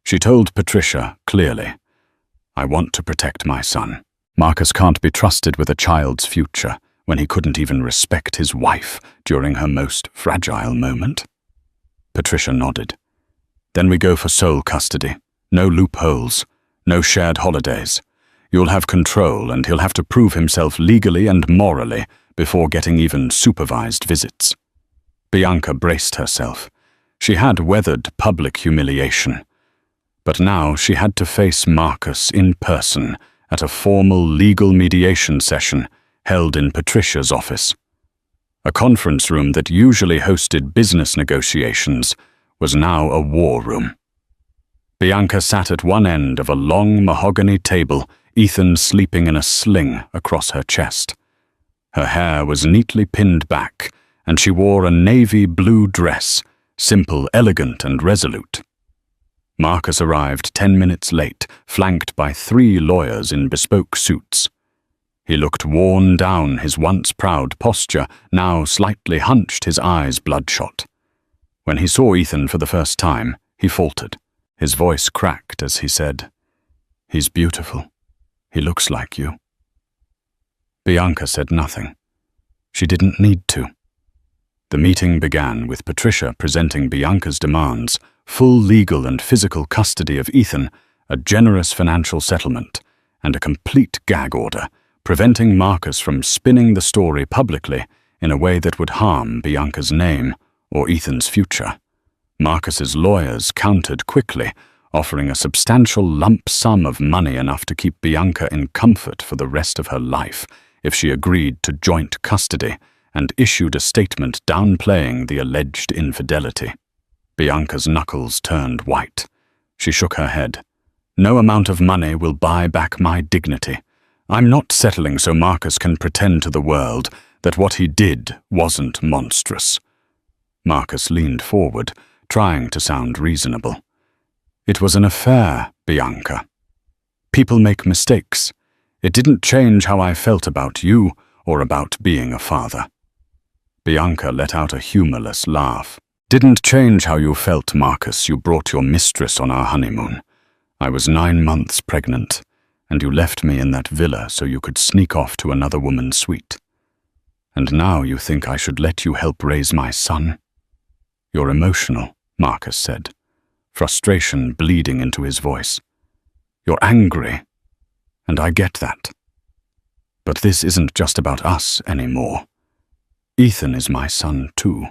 She told Patricia clearly, "I want to protect my son. Marcus can't be trusted with a child's future when he couldn't even respect his wife during her most fragile moment." Patricia nodded. "Then we go for sole custody. No loopholes, no shared holidays. You'll have control, and he'll have to prove himself legally and morally before getting even supervised visits." Bianca braced herself. She had weathered public humiliation, but now she had to face Marcus in person at a formal legal mediation session held in Patricia's office. A conference room that usually hosted business negotiations was now a war room. Bianca sat at one end of a long mahogany table, Ethan sleeping in a sling across her chest. Her hair was neatly pinned back, and she wore a navy blue dress, simple, elegant, and resolute. Marcus arrived 10 minutes late, flanked by 3 lawyers in bespoke suits. He looked worn down, his once proud posture now slightly hunched, his eyes bloodshot. When he saw Ethan for the first time, he faltered. His voice cracked as he said, "He's beautiful. He looks like you." Bianca said nothing. She didn't need to. The meeting began with Patricia presenting Bianca's demands: full legal and physical custody of Ethan, a generous financial settlement, and a complete gag order, preventing Marcus from spinning the story publicly in a way that would harm Bianca's name or Ethan's future. Marcus's lawyers countered quickly, offering a substantial lump sum of money enough to keep Bianca in comfort for the rest of her life if she agreed to joint custody, and issued a statement downplaying the alleged infidelity. Bianca's knuckles turned white. She shook her head. "No amount of money will buy back my dignity. I'm not settling so Marcus can pretend to the world that what he did wasn't monstrous." Marcus leaned forward, trying to sound reasonable. "It was an affair, Bianca. People make mistakes. It didn't change how I felt about you or about being a father." Bianca let out a humorless laugh. "Didn't change how you felt, Marcus. You brought your mistress on our honeymoon. I was 9 months pregnant, and you left me in that villa so you could sneak off to another woman's suite. And now you think I should let you help raise my son?" "You're emotional," Marcus said, frustration bleeding into his voice. "You're angry, and I get that. But this isn't just about us anymore. Ethan is my son too."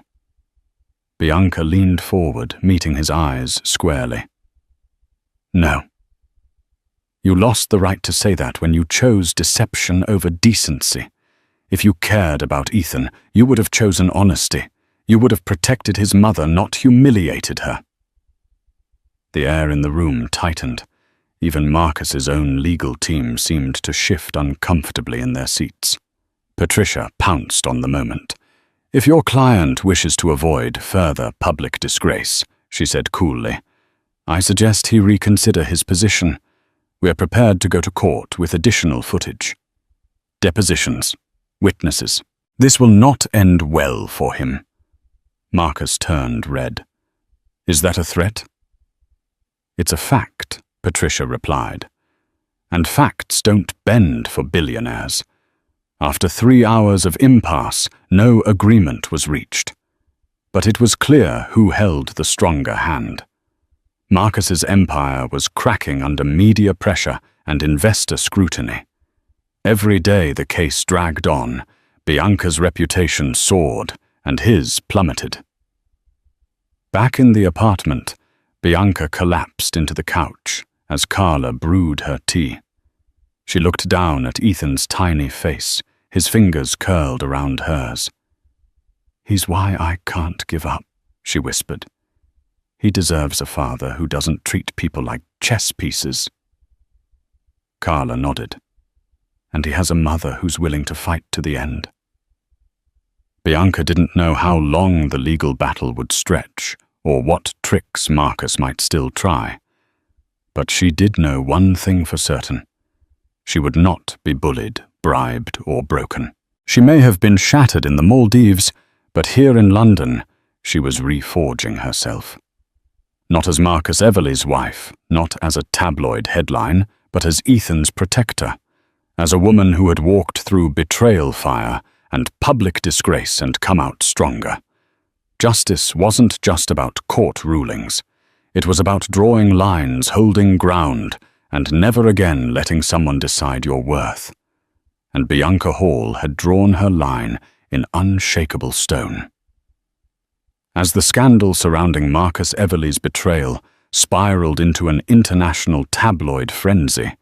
Bianca leaned forward, meeting his eyes squarely. "No. You lost the right to say that when you chose deception over decency. If you cared about Ethan, you would have chosen honesty. You would have protected his mother, not humiliated her." The air in the room tightened. Even Marcus's own legal team seemed to shift uncomfortably in their seats. Patricia pounced on the moment. "If your client wishes to avoid further public disgrace," she said coolly, "I suggest he reconsider his position. We're prepared to go to court with additional footage. Depositions, witnesses. This will not end well for him." Marcus turned red. "Is that a threat?" "It's a fact," Patricia replied. "And facts don't bend for billionaires." After 3 hours of impasse, no agreement was reached. But it was clear who held the stronger hand. Marcus's empire was cracking under media pressure and investor scrutiny. Every day the case dragged on, Bianca's reputation soared, and his plummeted. Back in the apartment, Bianca collapsed into the couch as Carla brewed her tea. She looked down at Ethan's tiny face, his fingers curled around hers. "He's why I can't give up," she whispered. "He deserves a father who doesn't treat people like chess pieces." Carla nodded. "And he has a mother who's willing to fight to the end." Bianca didn't know how long the legal battle would stretch, or what tricks Marcus might still try. But she did know one thing for certain. She would not be bullied, bribed, or broken. She may have been shattered in the Maldives, but here in London, she was reforging herself. Not as Marcus Everly's wife, not as a tabloid headline, but as Ethan's protector, as a woman who had walked through betrayal fire and public disgrace and come out stronger. Justice wasn't just about court rulings. It was about drawing lines, holding ground, and never again letting someone decide your worth. And Bianca Hall had drawn her line in unshakable stone. As the scandal surrounding Marcus Everly's betrayal spiraled into an international tabloid frenzy,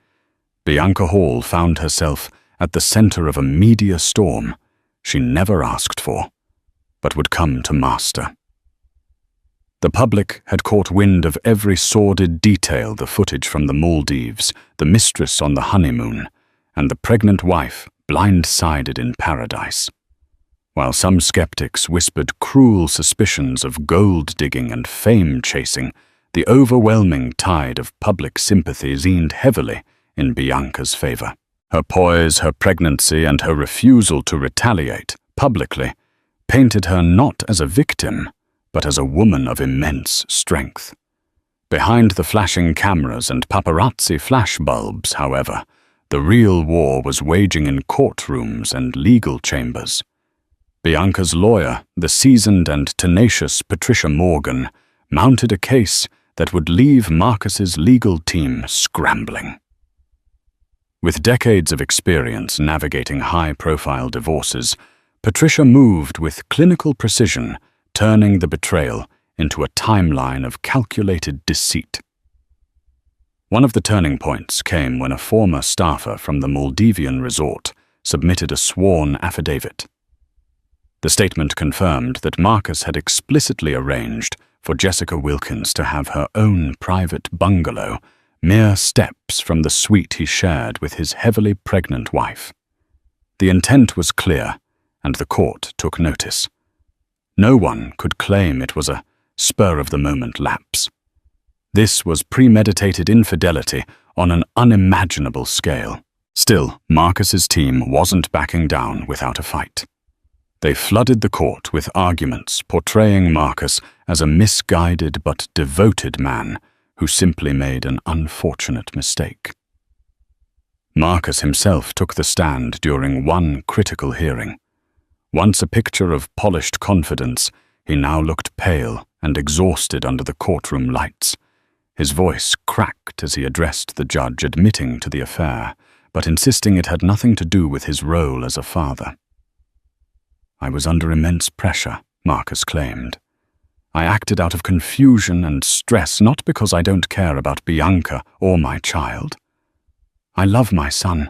Bianca Hall found herself at the center of a media storm she never asked for, but would come to master. The public had caught wind of every sordid detail: the footage from the Maldives, the mistress on the honeymoon, and the pregnant wife blindsided in paradise. While some skeptics whispered cruel suspicions of gold-digging and fame-chasing, the overwhelming tide of public sympathy leaned heavily in Bianca's favor. Her poise, her pregnancy, and her refusal to retaliate publicly painted her not as a victim, but as a woman of immense strength. Behind the flashing cameras and paparazzi flashbulbs, however, the real war was waging in courtrooms and legal chambers. Bianca's lawyer, the seasoned and tenacious Patricia Morgan, mounted a case that would leave Marcus's legal team scrambling. With decades of experience navigating high-profile divorces, Patricia moved with clinical precision, turning the betrayal into a timeline of calculated deceit. One of the turning points came when a former staffer from the Maldivian resort submitted a sworn affidavit. The statement confirmed that Marcus had explicitly arranged for Jessica Wilkins to have her own private bungalow, mere steps from the suite he shared with his heavily pregnant wife. The intent was clear, and the court took notice. No one could claim it was a spur-of-the-moment lapse. This was premeditated infidelity on an unimaginable scale. Still, Marcus's team wasn't backing down without a fight. They flooded the court with arguments portraying Marcus as a misguided but devoted man who simply made an unfortunate mistake. Marcus himself took the stand during one critical hearing. Once a picture of polished confidence, he now looked pale and exhausted under the courtroom lights. His voice cracked as he addressed the judge, admitting to the affair, but insisting it had nothing to do with his role as a father. "I was under immense pressure," Marcus claimed. "I acted out of confusion and stress, not because I don't care about Bianca or my child. I love my son.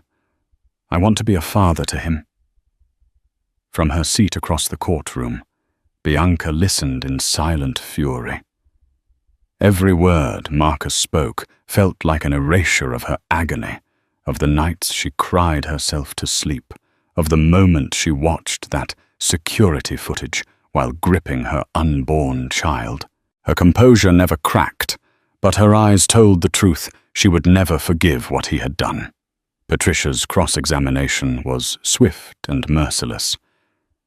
I want to be a father to him." From her seat across the courtroom, Bianca listened in silent fury. Every word Marcus spoke felt like an erasure of her agony, of the nights she cried herself to sleep, of the moment she watched that security footage while gripping her unborn child. Her composure never cracked, but her eyes told the truth: she would never forgive what he had done. Patricia's cross-examination was swift and merciless.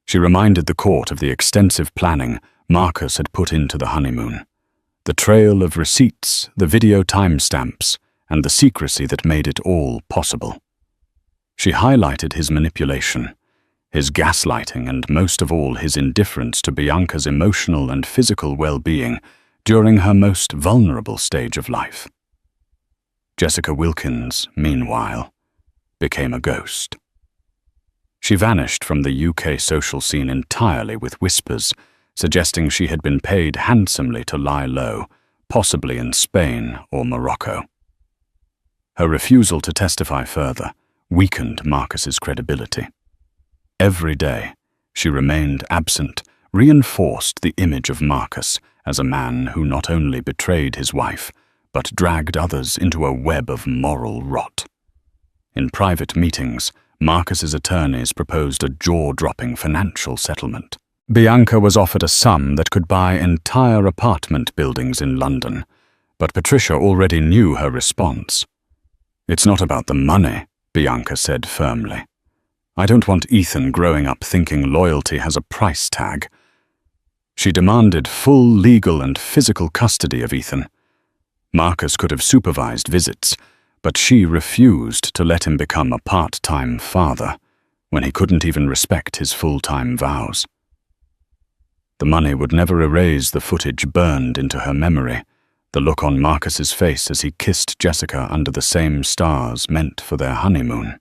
She reminded the court of the extensive planning Marcus had put into the honeymoon, the trail of receipts, the video timestamps, and the secrecy that made it all possible. She highlighted his manipulation, his gaslighting, and most of all his indifference to Bianca's emotional and physical well-being during her most vulnerable stage of life. Jessica Wilkins, meanwhile, became a ghost. She vanished from the UK social scene entirely, with whispers suggesting she had been paid handsomely to lie low, possibly in Spain or Morocco. Her refusal to testify further weakened Marcus's credibility. Every day, she remained absent, reinforced the image of Marcus as a man who not only betrayed his wife, but dragged others into a web of moral rot. In private meetings, Marcus's attorneys proposed a jaw-dropping financial settlement. Bianca was offered a sum that could buy entire apartment buildings in London, but Patricia already knew her response. "It's not about the money," Bianca said firmly. "I don't want Ethan growing up thinking loyalty has a price tag." She demanded full legal and physical custody of Ethan. Marcus could have supervised visits, but she refused to let him become a part-time father when he couldn't even respect his full-time vows. The money would never erase the footage burned into her memory, the look on Marcus's face as he kissed Jessica under the same stars meant for their honeymoon.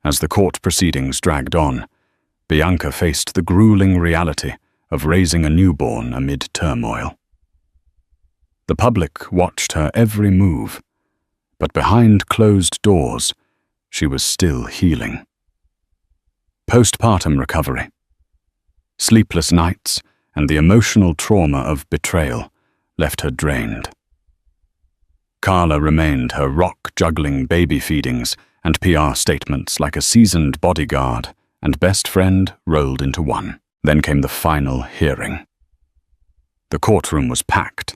As the court proceedings dragged on, Bianca faced the grueling reality of raising a newborn amid turmoil. The public watched her every move. but behind closed doors, she was still healing. Postpartum recovery. Sleepless nights and the emotional trauma of betrayal left her drained. Carla remained her rock-juggling baby feedings and PR statements like a seasoned bodyguard and best friend rolled into one. Then came the final hearing. The courtroom was packed.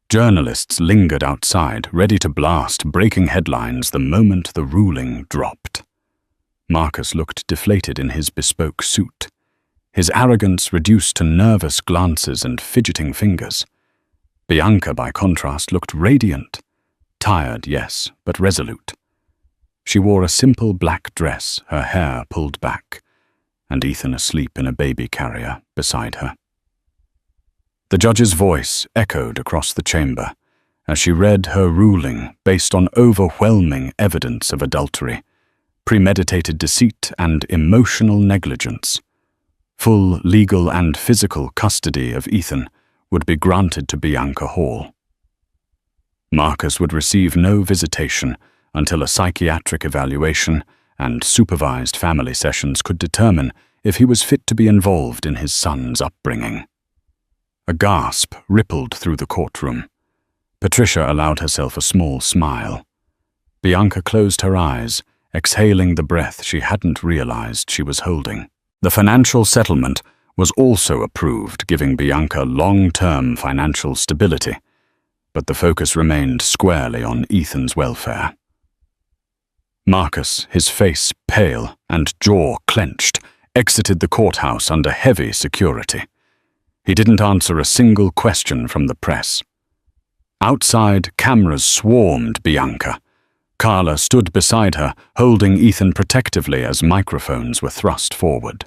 Journalists lingered outside, ready to blast breaking headlines the moment the ruling dropped. Marcus looked deflated in his bespoke suit, his arrogance reduced to nervous glances and fidgeting fingers. Bianca, by contrast, looked radiant. Tired, yes, but resolute. She wore a simple black dress, her hair pulled back, and Ethan asleep in a baby carrier beside her. The judge's voice echoed across the chamber as she read her ruling based on overwhelming evidence of adultery, premeditated deceit, and emotional negligence. Full legal and physical custody of Ethan would be granted to Bianca Hall. Marcus would receive no visitation until a psychiatric evaluation and supervised family sessions could determine if he was fit to be involved in his son's upbringing. A gasp rippled through the courtroom. Patricia allowed herself a small smile. Bianca closed her eyes, exhaling the breath she hadn't realized she was holding. The financial settlement was also approved, giving Bianca long-term financial stability, but the focus remained squarely on Ethan's welfare. Marcus, his face pale and jaw clenched, exited the courthouse under heavy security. He didn't answer a single question from the press. Outside, cameras swarmed Bianca. Carla stood beside her, holding Ethan protectively as microphones were thrust forward.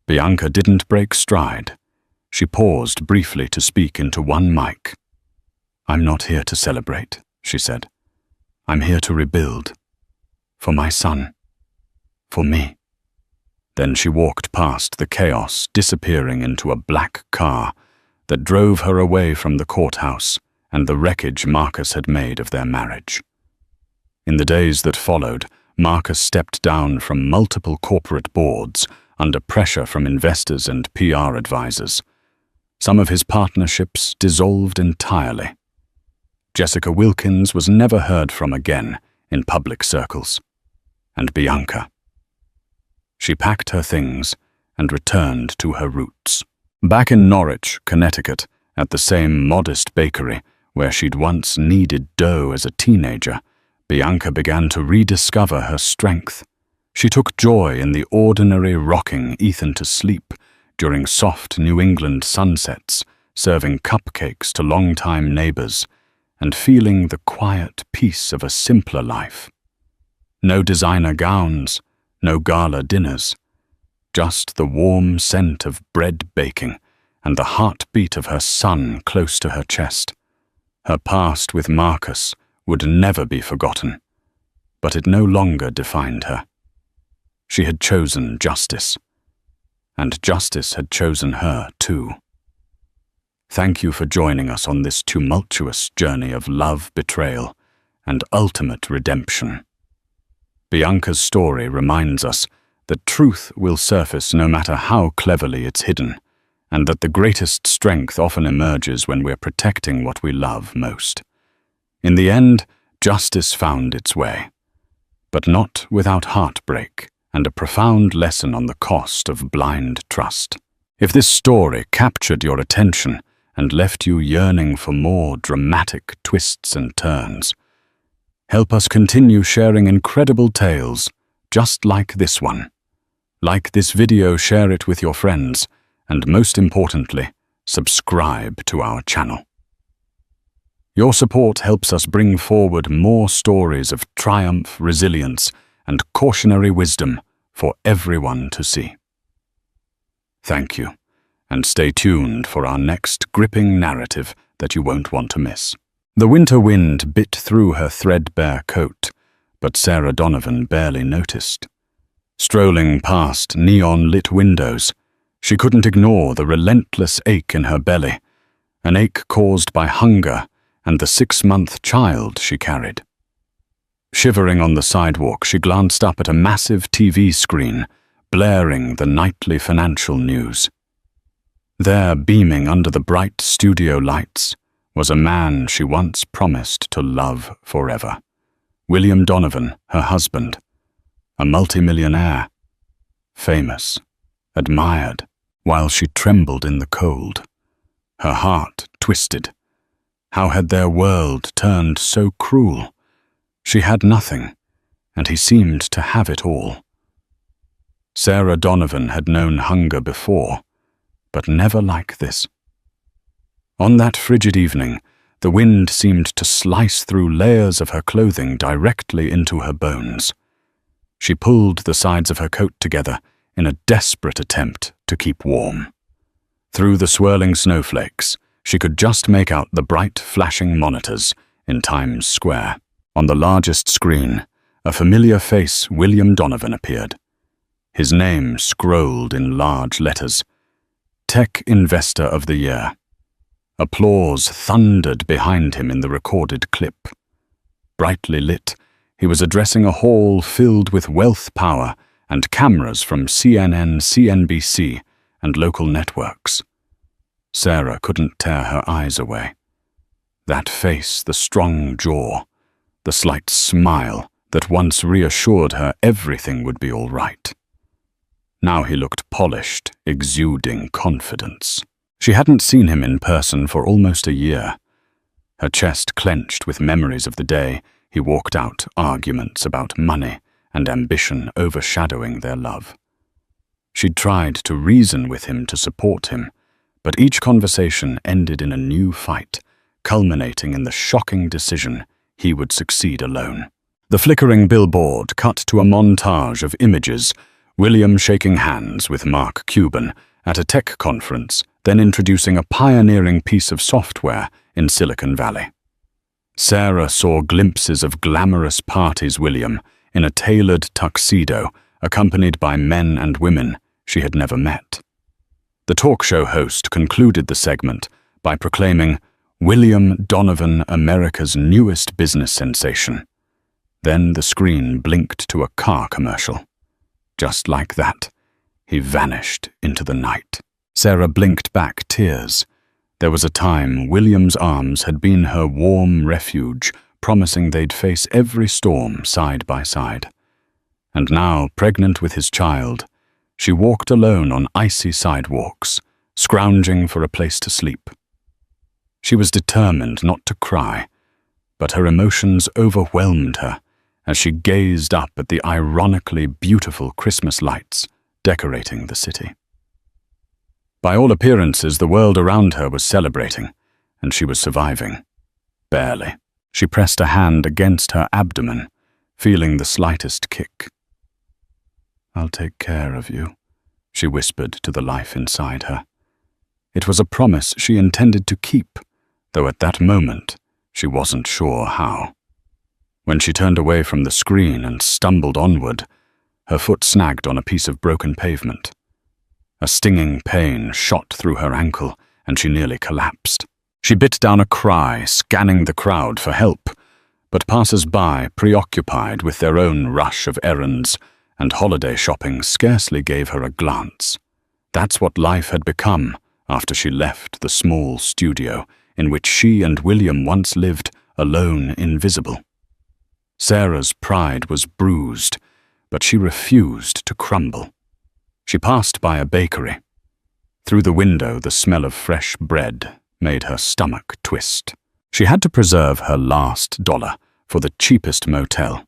Bianca didn't break stride. She paused briefly to speak into one mic. "I'm not here to celebrate," she said. "I'm here to rebuild. For my son. For me." Then she walked past the chaos, disappearing into a black car that drove her away from the courthouse and the wreckage Marcus had made of their marriage. In the days that followed, Marcus stepped down from multiple corporate boards under pressure from investors and PR advisors. Some of his partnerships dissolved entirely. Jessica Wilkins was never heard from again in public circles. And Bianca. She packed her things and returned to her roots. Back in Norwich, Connecticut, at the same modest bakery where she'd once kneaded dough as a teenager, Bianca began to rediscover her strength. She took joy in the ordinary rocking Ethan to sleep during soft New England sunsets, serving cupcakes to longtime neighbors, and feeling the quiet peace of a simpler life. No designer gowns, no gala dinners, just the warm scent of bread baking and the heartbeat of her son close to her chest. Her past with Marcus would never be forgotten, but it no longer defined her. She had chosen justice, and justice had chosen her too. Thank you for joining us on this tumultuous journey of love, betrayal, and ultimate redemption. Bianca's story reminds us that truth will surface no matter how cleverly it's hidden, and that the greatest strength often emerges when we're protecting what we love most. In the end, justice found its way, but not without heartbreak and a profound lesson on the cost of blind trust. If this story captured your attention and left you yearning for more dramatic twists and turns, help us continue sharing incredible tales just like this one. Like this video, share it with your friends, and most importantly, subscribe to our channel. Your support helps us bring forward more stories of triumph, resilience, and cautionary wisdom for everyone to see. Thank you, and stay tuned for our next gripping narrative that you won't want to miss. The winter wind bit through her threadbare coat, but Sarah Donovan barely noticed. Strolling past neon-lit windows, she couldn't ignore the relentless ache in her belly, an ache caused by hunger and the 6-month child she carried. Shivering on the sidewalk, she glanced up at a massive TV screen, blaring the nightly financial news. There, beaming under the bright studio lights, was a man she once promised to love forever. William Donovan, her husband. A multimillionaire. Famous. Admired. While she trembled in the cold. Her heart twisted. How had their world turned so cruel? She had nothing, and he seemed to have it all. Sarah Donovan had known hunger before, but never like this. On that frigid evening, the wind seemed to slice through layers of her clothing directly into her bones. She pulled the sides of her coat together in a desperate attempt to keep warm. Through the swirling snowflakes, she could just make out the bright, flashing monitors in Times Square. On the largest screen, a familiar face, William Donovan, appeared. His name scrolled in large letters. Tech Investor of the Year. Applause thundered behind him in the recorded clip. Brightly lit, he was addressing a hall filled with wealth power and cameras from CNN, CNBC, and local networks. Sarah couldn't tear her eyes away. That face, the strong jaw, the slight smile that once reassured her everything would be all right. Now he looked polished, exuding confidence. She hadn't seen him in person for almost a year. Her chest clenched with memories of the day he walked out, arguments about money and ambition overshadowing their love. She'd tried to reason with him to support him, but each conversation ended in a new fight, culminating in the shocking decision he would succeed alone. The flickering billboard cut to a montage of images, William shaking hands with Mark Cuban at a tech conference, then introducing a pioneering piece of software in Silicon Valley. Sarah saw glimpses of glamorous parties William in a tailored tuxedo, accompanied by men and women she had never met. The talk show host concluded the segment by proclaiming, "William Donovan, America's newest business sensation." Then the screen blinked to a car commercial. Just like that, he vanished into the night. Sarah blinked back tears. There was a time William's arms had been her warm refuge, promising they'd face every storm side by side. And now, pregnant with his child, she walked alone on icy sidewalks, scrounging for a place to sleep. She was determined not to cry, but her emotions overwhelmed her as she gazed up at the ironically beautiful Christmas lights decorating the city. By all appearances, the world around her was celebrating, and she was surviving. Barely. She pressed a hand against her abdomen, feeling the slightest kick. "I'll take care of you," she whispered to the life inside her. It was a promise she intended to keep, though at that moment she wasn't sure how. When she turned away from the screen and stumbled onward, her foot snagged on a piece of broken pavement. A stinging pain shot through her ankle, and she nearly collapsed. She bit down a cry, scanning the crowd for help, but passers-by, preoccupied with their own rush of errands and holiday shopping, scarcely gave her a glance. That's what life had become after she left the small studio in which she and William once lived, alone, invisible. Sarah's pride was bruised, but she refused to crumble. She passed by a bakery. Through the window, the smell of fresh bread made her stomach twist. She had to preserve her last dollar for the cheapest motel,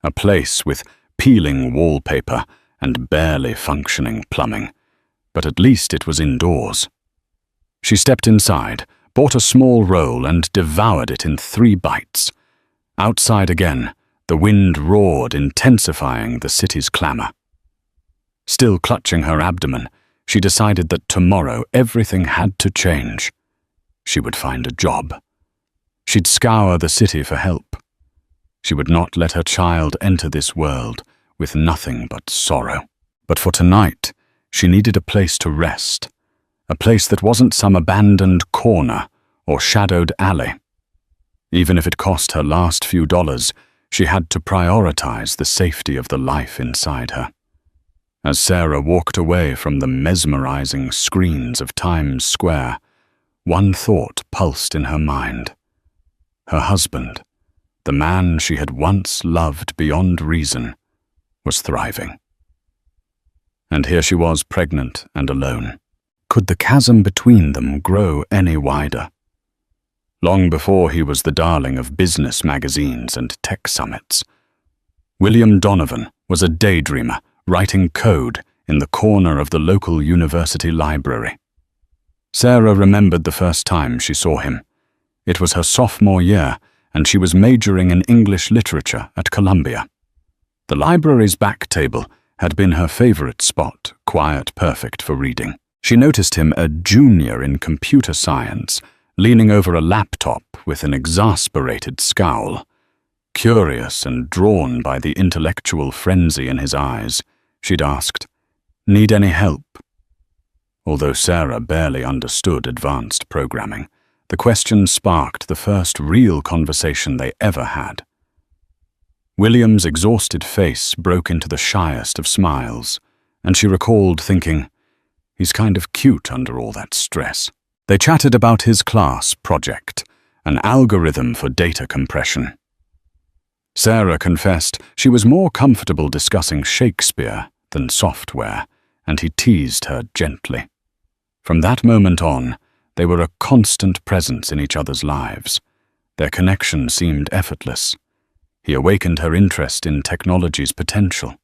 a place with peeling wallpaper and barely functioning plumbing, but at least it was indoors. She stepped inside, bought a small roll and devoured it in 3 bites. Outside again, the wind roared, intensifying the city's clamor. Still clutching her abdomen, she decided that tomorrow everything had to change. She would find a job. She'd scour the city for help. She would not let her child enter this world with nothing but sorrow. But for tonight, she needed a place to rest, a place that wasn't some abandoned corner or shadowed alley. Even if it cost her last few dollars, she had to prioritize the safety of the life inside her. As Sarah walked away from the mesmerizing screens of Times Square, one thought pulsed in her mind. Her husband, the man she had once loved beyond reason, was thriving. And here she was, pregnant and alone. Could the chasm between them grow any wider? Long before he was the darling of business magazines and tech summits, William Donovan was a daydreamer writing code in the corner of the local university library. Sarah remembered the first time she saw him. It was her sophomore year, and she was majoring in English literature at Columbia. The library's back table had been her favorite spot, quiet, perfect for reading. She noticed him, a junior in computer science, leaning over a laptop with an exasperated scowl. Curious and drawn by the intellectual frenzy in his eyes, she'd asked, "Need any help?" Although Sarah barely understood advanced programming, the question sparked the first real conversation they ever had. William's exhausted face broke into the shyest of smiles, and she recalled thinking, "He's kind of cute under all that stress." They chatted about his class project, an algorithm for data compression. Sarah confessed she was more comfortable discussing Shakespeare than software, and he teased her gently. From that moment on, they were a constant presence in each other's lives. Their connection seemed effortless. He awakened her interest in technology's potential.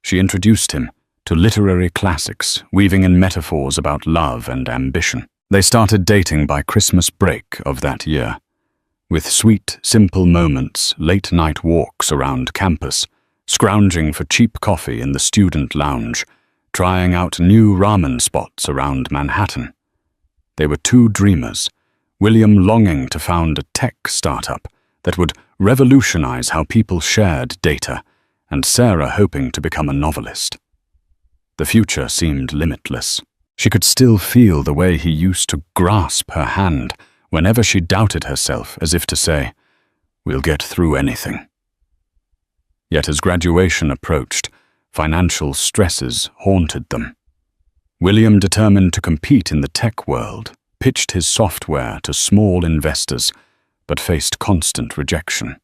She introduced him to literary classics, weaving in metaphors about love and ambition. They started dating by Christmas break of that year. With sweet, simple moments, late-night walks around campus, scrounging for cheap coffee in the student lounge, trying out new ramen spots around Manhattan. They were two dreamers, William longing to found a tech startup that would revolutionize how people shared data, and Sarah hoping to become a novelist. The future seemed limitless. She could still feel the way he used to grasp her hand whenever she doubted herself, as if to say, "We'll get through anything." Yet as graduation approached, financial stresses haunted them. William, determined to compete in the tech world, pitched his software to small investors, but faced constant rejection.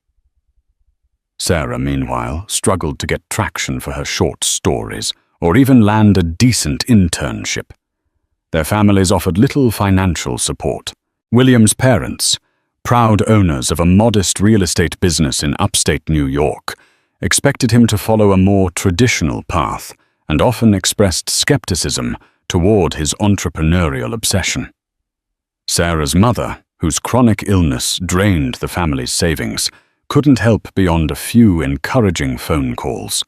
Sarah, meanwhile, struggled to get traction for her short stories, or even land a decent internship. Their families offered little financial support. William's parents, proud owners of a modest real estate business in upstate New York, expected him to follow a more traditional path and often expressed skepticism toward his entrepreneurial obsession. Sarah's mother, whose chronic illness drained the family's savings, couldn't help beyond a few encouraging phone calls.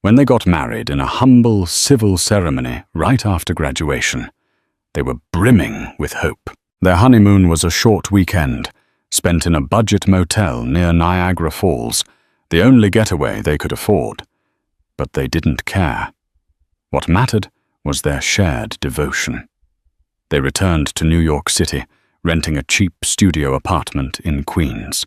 When they got married in a humble civil ceremony right after graduation, they were brimming with hope. Their honeymoon was a short weekend, spent in a budget motel near Niagara Falls, the only getaway they could afford. But they didn't care. What mattered was their shared devotion. They returned to New York City, renting a cheap studio apartment in Queens.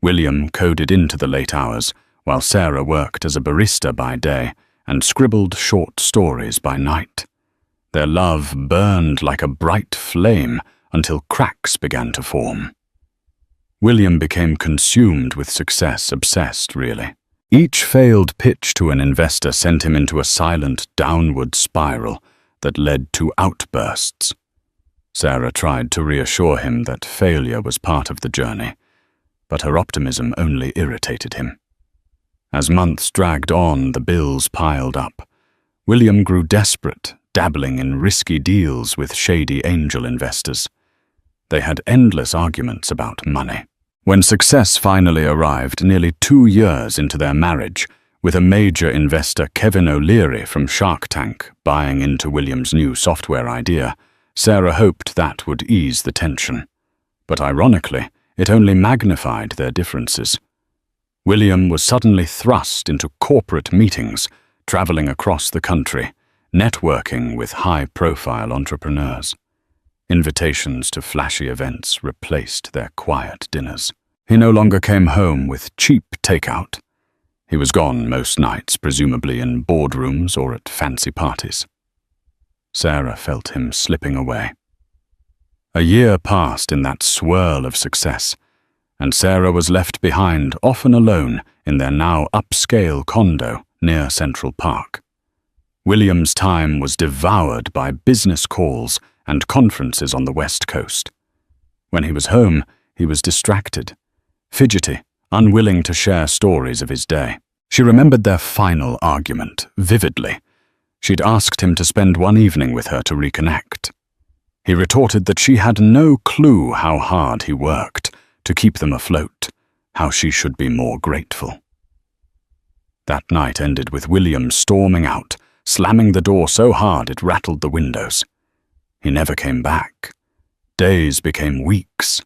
William coded into the late hours, while Sarah worked as a barista by day and scribbled short stories by night. Their love burned like a bright flame until cracks began to form. William became consumed with success, obsessed, really. Each failed pitch to an investor sent him into a silent downward spiral that led to outbursts. Sarah tried to reassure him that failure was part of the journey, but her optimism only irritated him. As months dragged on, the bills piled up. William grew desperate, dabbling in risky deals with shady angel investors. They had endless arguments about money. When success finally arrived nearly 2 years into their marriage, with a major investor, Kevin O'Leary from Shark Tank, buying into William's new software idea, Sarah hoped that would ease the tension. But ironically, it only magnified their differences. William was suddenly thrust into corporate meetings, traveling across the country, networking with high-profile entrepreneurs. Invitations to flashy events replaced their quiet dinners. He no longer came home with cheap takeout. He was gone most nights, presumably in boardrooms or at fancy parties. Sarah felt him slipping away. A year passed in that swirl of success, and Sarah was left behind, often alone, in their now upscale condo near Central Park. William's time was devoured by business calls and conferences on the West Coast. When he was home, he was distracted, fidgety, unwilling to share stories of his day. She remembered their final argument vividly. She'd asked him to spend one evening with her to reconnect. He retorted that she had no clue how hard he worked to keep them afloat, how she should be more grateful. That night ended with William storming out, slamming the door so hard it rattled the windows. He never came back. Days became weeks.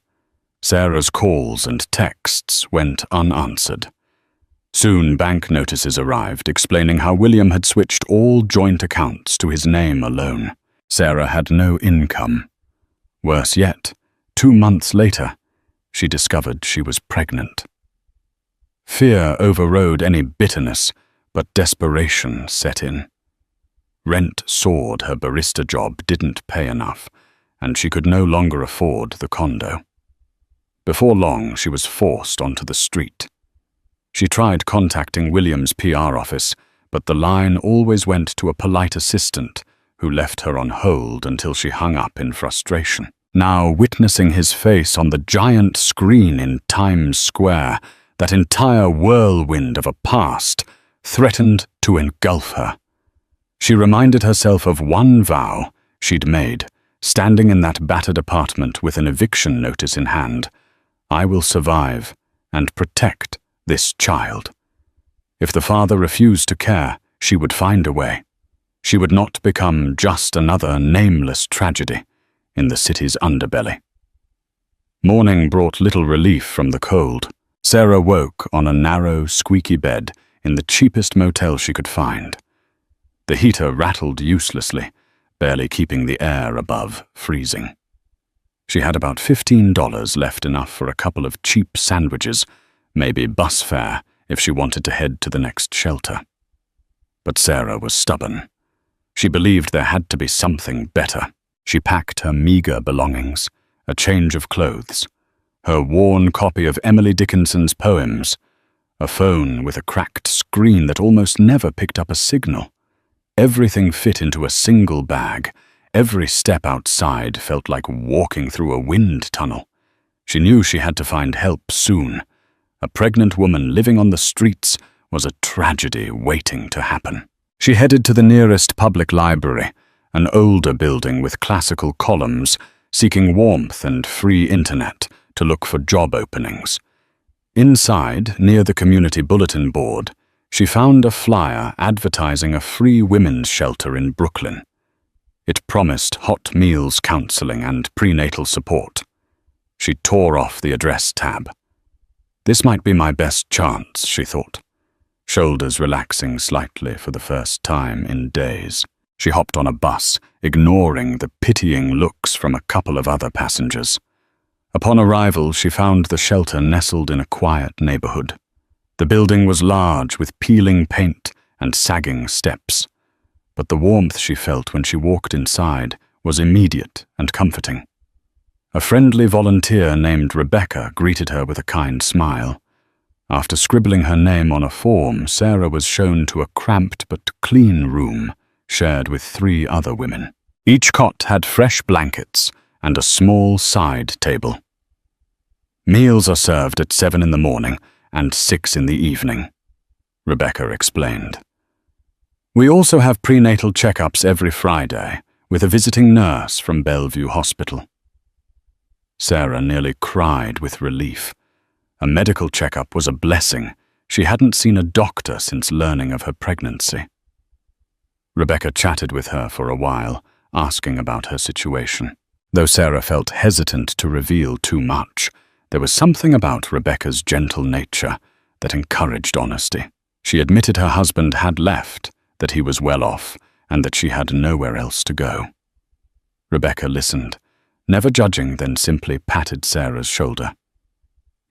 Sarah's calls and texts went unanswered. Soon bank notices arrived explaining how William had switched all joint accounts to his name alone. Sarah had no income. Worse yet, 2 months later, she discovered she was pregnant. Fear overrode any bitterness, but desperation set in. Rent soared, her barista job didn't pay enough, and she could no longer afford the condo. Before long, she was forced onto the street. She tried contacting William's PR office, but the line always went to a polite assistant who left her on hold until she hung up in frustration. Now, witnessing his face on the giant screen in Times Square, that entire whirlwind of a past threatened to engulf her. She reminded herself of one vow she'd made, standing in that battered apartment with an eviction notice in hand. I will survive and protect this child. If the father refused to care, she would find a way. She would not become just another nameless tragedy in the city's underbelly. Morning brought little relief from the cold. Sarah woke on a narrow, squeaky bed in the cheapest motel she could find. The heater rattled uselessly, barely keeping the air above freezing. She had about $15 left, enough for a couple of cheap sandwiches, maybe bus fare if she wanted to head to the next shelter. But Sarah was stubborn. She believed there had to be something better. She packed her meager belongings, a change of clothes, her worn copy of Emily Dickinson's poems, a phone with a cracked screen that almost never picked up a signal. Everything fit into a single bag. Every step outside felt like walking through a wind tunnel. She knew she had to find help soon. A pregnant woman living on the streets was a tragedy waiting to happen. She headed to the nearest public library, an older building with classical columns, seeking warmth and free internet to look for job openings. Inside, near the community bulletin board, she found a flyer advertising a free women's shelter in Brooklyn. It promised hot meals counseling and prenatal support. She tore off the address tab. This might be my best chance, she thought, shoulders relaxing slightly for the first time in days. She hopped on a bus, ignoring the pitying looks from a couple of other passengers. Upon arrival, she found the shelter nestled in a quiet neighborhood. The building was large, with peeling paint and sagging steps, but the warmth she felt when she walked inside was immediate and comforting. A friendly volunteer named Rebecca greeted her with a kind smile. After scribbling her name on a form, Sarah was shown to a cramped but clean room, shared with 3 other women. Each cot had fresh blankets and a small side table. Meals are served at 7 in the morning and 6 in the evening, Rebecca explained. We also have prenatal checkups every Friday with a visiting nurse from Bellevue Hospital. Sarah nearly cried with relief. A medical checkup was a blessing. She hadn't seen a doctor since learning of her pregnancy. Rebecca chatted with her for a while, asking about her situation. Though Sarah felt hesitant to reveal too much, there was something about Rebecca's gentle nature that encouraged honesty. She admitted her husband had left, that he was well off, and that she had nowhere else to go. Rebecca listened, never judging, then simply patted Sarah's shoulder.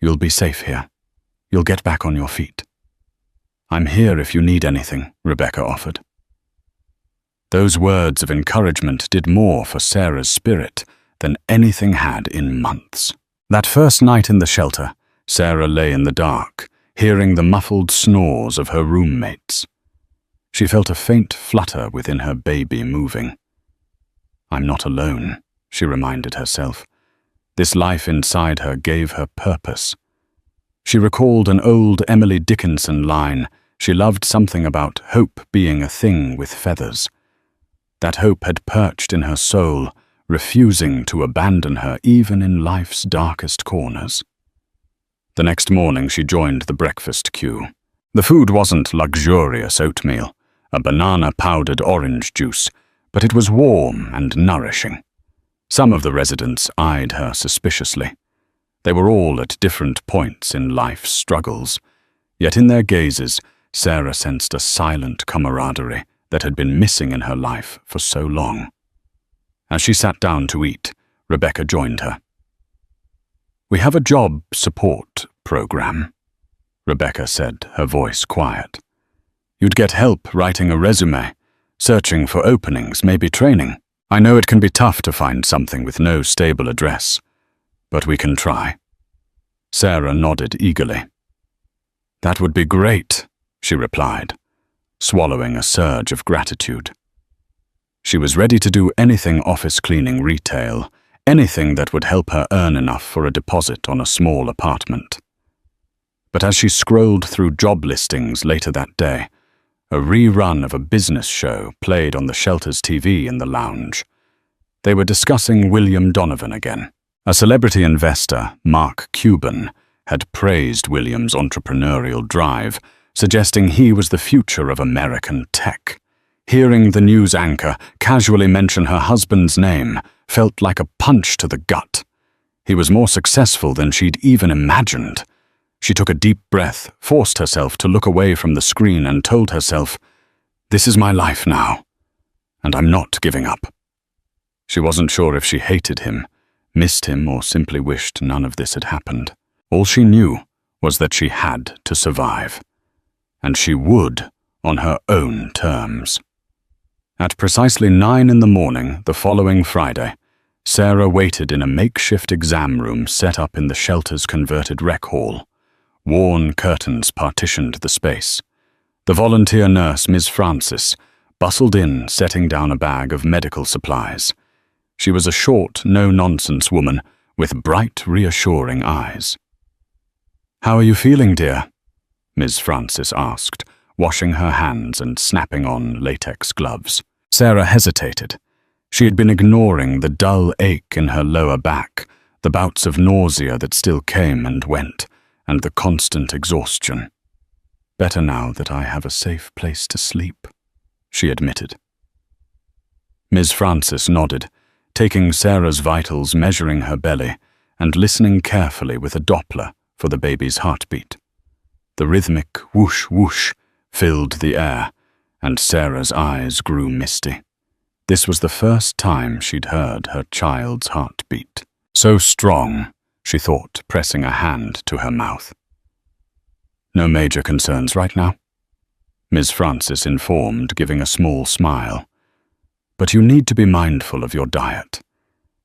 You'll be safe here. You'll get back on your feet. I'm here if you need anything, Rebecca offered. Those words of encouragement did more for Sarah's spirit than anything had in months. That first night in the shelter, Sarah lay in the dark, hearing the muffled snores of her roommates. She felt a faint flutter within her baby moving. I'm not alone, she reminded herself. This life inside her gave her purpose. She recalled an old Emily Dickinson line. She loved something about hope being a thing with feathers. That hope had perched in her soul, refusing to abandon her even in life's darkest corners. The next morning she joined the breakfast queue. The food wasn't luxurious oatmeal, a banana-powdered orange juice, but it was warm and nourishing. Some of the residents eyed her suspiciously. They were all at different points in life's struggles, yet in their gazes, Sarah sensed a silent camaraderie that had been missing in her life for so long. As she sat down to eat, Rebecca joined her. We have a job support program, Rebecca said, her voice quiet. You'd get help writing a resume, searching for openings, maybe training. I know it can be tough to find something with no stable address, but we can try. Sarah nodded eagerly. That would be great, she replied, swallowing a surge of gratitude. She was ready to do anything office cleaning retail, anything that would help her earn enough for a deposit on a small apartment. But as she scrolled through job listings later that day, a rerun of a business show played on the shelter's TV in the lounge. They were discussing William Donovan again. A celebrity investor, Mark Cuban, had praised William's entrepreneurial drive, suggesting he was the future of American tech. Hearing the news anchor casually mention her husband's name felt like a punch to the gut. He was more successful than she'd even imagined. She took a deep breath, forced herself to look away from the screen and told herself, this is my life now, and I'm not giving up. She wasn't sure if she hated him, missed him, or simply wished none of this had happened. All she knew was that she had to survive, and she would on her own terms. At precisely 9 in the morning the following Friday, Sarah waited in a makeshift exam room set up in the shelter's converted rec hall. Worn curtains partitioned the space. The volunteer nurse, Ms. Francis, bustled in, setting down a bag of medical supplies. She was a short, no-nonsense woman with bright, reassuring eyes. "How are you feeling, dear?" Ms. Francis asked, washing her hands and snapping on latex gloves. Sarah hesitated. She had been ignoring the dull ache in her lower back, the bouts of nausea that still came and went, and the constant exhaustion. "Better now that I have a safe place to sleep," she admitted. Ms. Francis nodded, taking Sarah's vitals, measuring her belly, and listening carefully with a Doppler for the baby's heartbeat. The rhythmic whoosh-whoosh filled the air, and Sarah's eyes grew misty. This was the first time she'd heard her child's heartbeat. So strong, she thought, pressing a hand to her mouth. "No major concerns right now?" Ms. Francis informed, giving a small smile. "But you need to be mindful of your diet.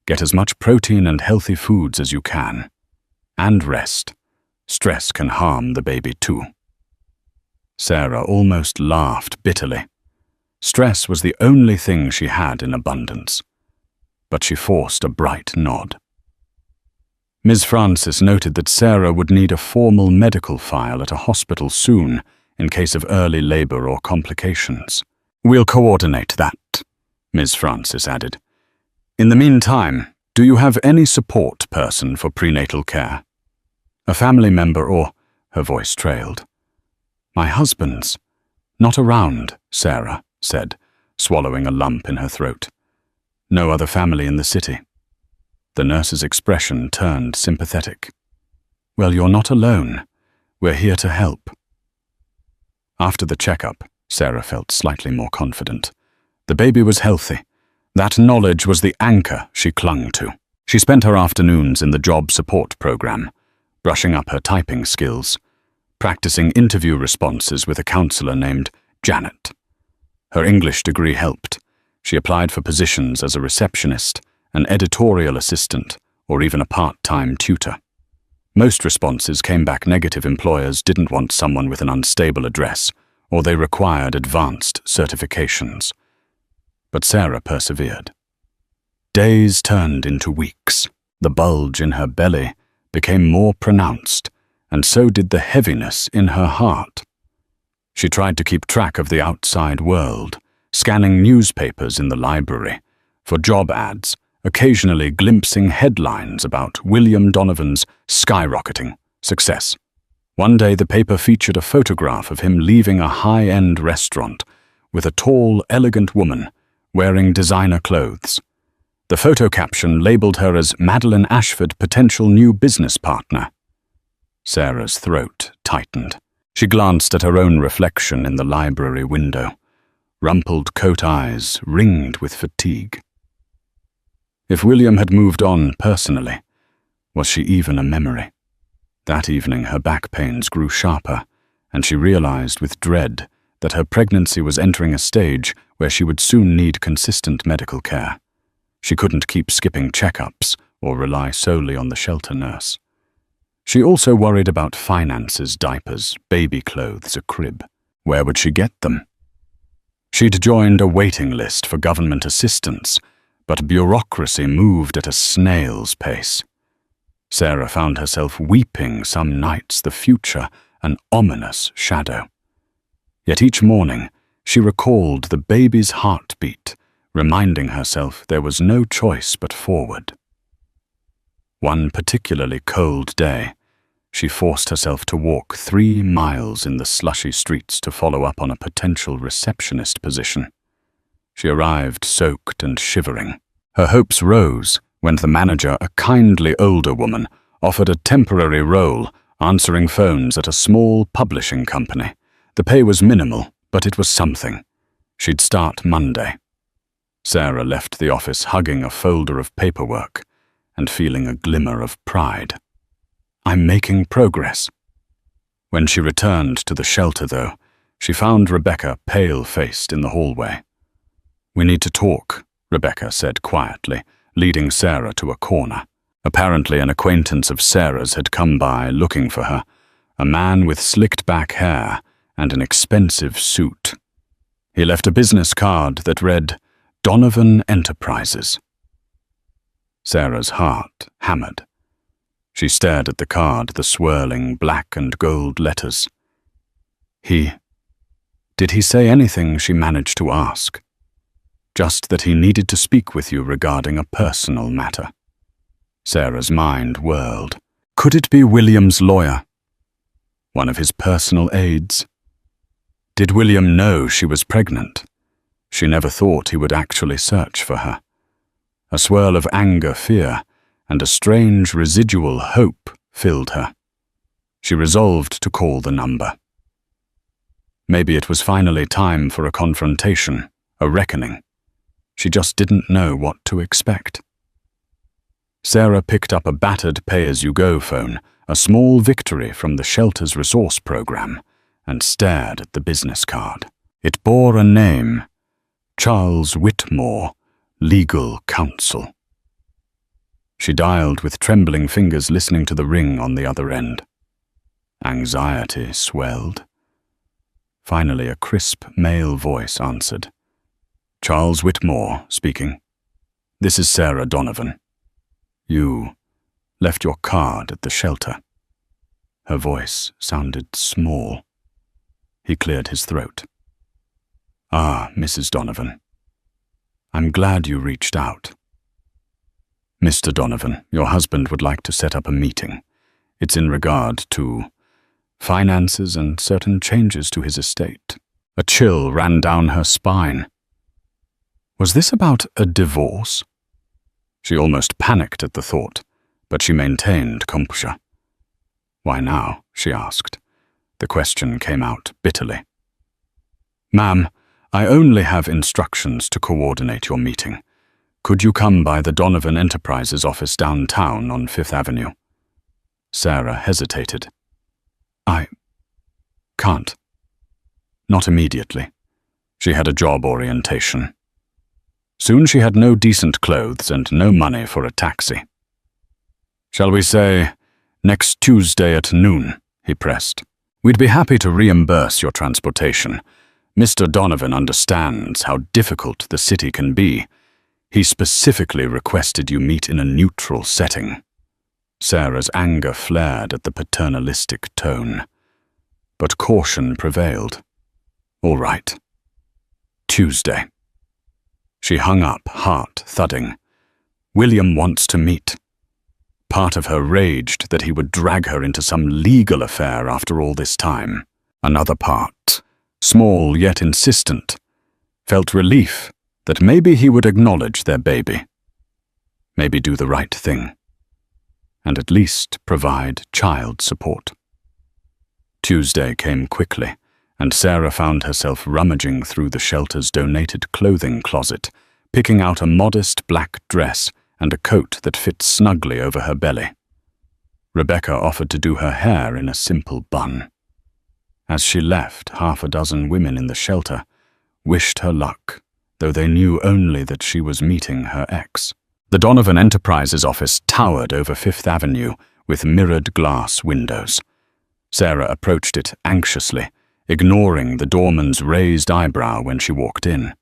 Get as much protein and healthy foods as you can. And rest. Stress can harm the baby too." Sarah almost laughed bitterly. Stress was the only thing she had in abundance. But she forced a bright nod. Ms. Francis noted that Sarah would need a formal medical file at a hospital soon in case of early labor or complications. "We'll coordinate that," Ms. Francis added. "In the meantime, do you have any support person for prenatal care? A family member or—" her voice trailed. "My husband's not around," Sarah said, swallowing a lump in her throat. "No other family in the city." The nurse's expression turned sympathetic. "Well, you're not alone. We're here to help." After the checkup, Sarah felt slightly more confident. The baby was healthy. That knowledge was the anchor she clung to. She spent her afternoons in the job support program, brushing up her typing skills, practicing interview responses with a counselor named Janet. Her English degree helped. She applied for positions as a receptionist, an editorial assistant, or even a part-time tutor. Most responses came back negative. Employers didn't want someone with an unstable address, or they required advanced certifications. But Sarah persevered. Days turned into weeks. The bulge in her belly became more pronounced, and so did the heaviness in her heart. She tried to keep track of the outside world, scanning newspapers in the library for job ads, occasionally glimpsing headlines about William Donovan's skyrocketing success. One day the paper featured a photograph of him leaving a high-end restaurant with a tall, elegant woman wearing designer clothes. The photo caption labeled her as Madeline Ashford, potential new business partner. Sarah's throat tightened. She glanced at her own reflection in the library window, rumpled coat eyes ringed with fatigue. If William had moved on personally, was she even a memory? That evening her back pains grew sharper, and she realized with dread that her pregnancy was entering a stage where she would soon need consistent medical care. She couldn't keep skipping checkups or rely solely on the shelter nurse. She also worried about finances, diapers, baby clothes, a crib. Where would she get them? She'd joined a waiting list for government assistance, but bureaucracy moved at a snail's pace. Sarah found herself weeping some nights, the future an ominous shadow. Yet each morning she recalled the baby's heartbeat, reminding herself there was no choice but forward. One particularly cold day, she forced herself to walk 3 miles in the slushy streets to follow up on a potential receptionist position. She arrived soaked and shivering. Her hopes rose when the manager, a kindly older woman, offered a temporary role answering phones at a small publishing company. The pay was minimal, but it was something. She'd start Monday. Sarah left the office hugging a folder of paperwork and feeling a glimmer of pride. I'm making progress. When she returned to the shelter, though, she found Rebecca pale-faced in the hallway. We need to talk, Rebecca said quietly, leading Sarah to a corner. Apparently an acquaintance of Sarah's had come by looking for her, a man with slicked-back hair and an expensive suit. He left a business card that read, Donovan Enterprises. Sarah's heart hammered. She stared at the card, the swirling black and gold letters. Did he say anything she managed to ask? Just that he needed to speak with you regarding a personal matter. Sarah's mind whirled. Could it be William's lawyer? One of his personal aides? Did William know she was pregnant? She never thought he would actually search for her. A swirl of anger, fear, and a strange residual hope filled her. She resolved to call the number. Maybe it was finally time for a confrontation, a reckoning. She just didn't know what to expect. Sarah picked up a battered pay-as-you-go phone, a small victory from the shelter's resource program, and stared at the business card. It bore a name, Charles Whitmore, Legal Counsel. She dialed with trembling fingers, listening to the ring on the other end. Anxiety swelled. Finally, a crisp male voice answered. Charles Whitmore speaking. This is Sarah Donovan. You left your card at the shelter. Her voice sounded small. He cleared his throat. Ah, Mrs. Donovan. I'm glad you reached out. Mr. Donovan, your husband would like to set up a meeting. It's in regard to finances and certain changes to his estate. A chill ran down her spine. Was this about a divorce? She almost panicked at the thought, but she maintained composure. Why now? She asked. The question came out bitterly. Ma'am, I only have instructions to coordinate your meeting. Could you come by the Donovan Enterprises office downtown on 5th Avenue? Sarah hesitated. I can't. Not immediately. She had a job orientation. Soon she had no decent clothes and no money for a taxi. Shall we say, next Tuesday at noon, he pressed. We'd be happy to reimburse your transportation. Mr. Donovan understands how difficult the city can be. He specifically requested you meet in a neutral setting. Sarah's anger flared at the paternalistic tone. But caution prevailed. All right. Tuesday. She hung up, heart thudding. William wants to meet. Part of her raged that he would drag her into some legal affair after all this time. Another part, small yet insistent, felt relief that maybe he would acknowledge their baby. Maybe do the right thing. And at least provide child support. Tuesday came quickly, and Sarah found herself rummaging through the shelter's donated clothing closet, picking out a modest black dress and a coat that fit snugly over her belly. Rebecca offered to do her hair in a simple bun. As she left, 6 women in the shelter wished her luck, though they knew only that she was meeting her ex. The Donovan Enterprises office towered over 5th Avenue with mirrored glass windows. Sarah approached it anxiously, ignoring the doorman's raised eyebrow when she walked in.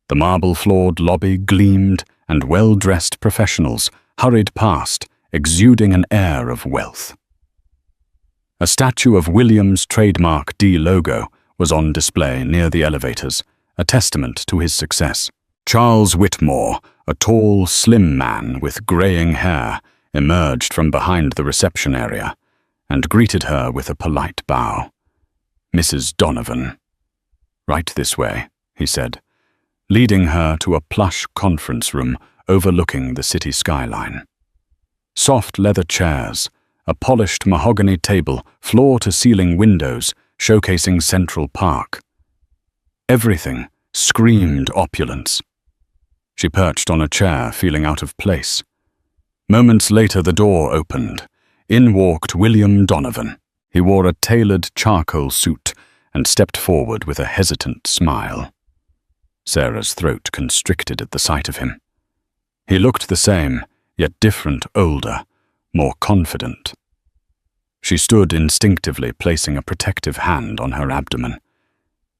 The marble-floored lobby gleamed, and well-dressed professionals hurried past, exuding an air of wealth. A statue of William's trademark D logo was on display near the elevators, a testament to his success. Charles Whitmore, a tall, slim man with graying hair, emerged from behind the reception area and greeted her with a polite bow. Mrs. Donovan. Right this way, he said, leading her to a plush conference room overlooking the city skyline. Soft leather chairs, a polished mahogany table, floor-to-ceiling windows showcasing Central Park. Everything screamed opulence. She perched on a chair, feeling out of place. Moments later, the door opened. In walked William Donovan. He wore a tailored charcoal suit and stepped forward with a hesitant smile. Sarah's throat constricted at the sight of him. He looked the same, yet different, older, more confident. She stood instinctively, placing a protective hand on her abdomen.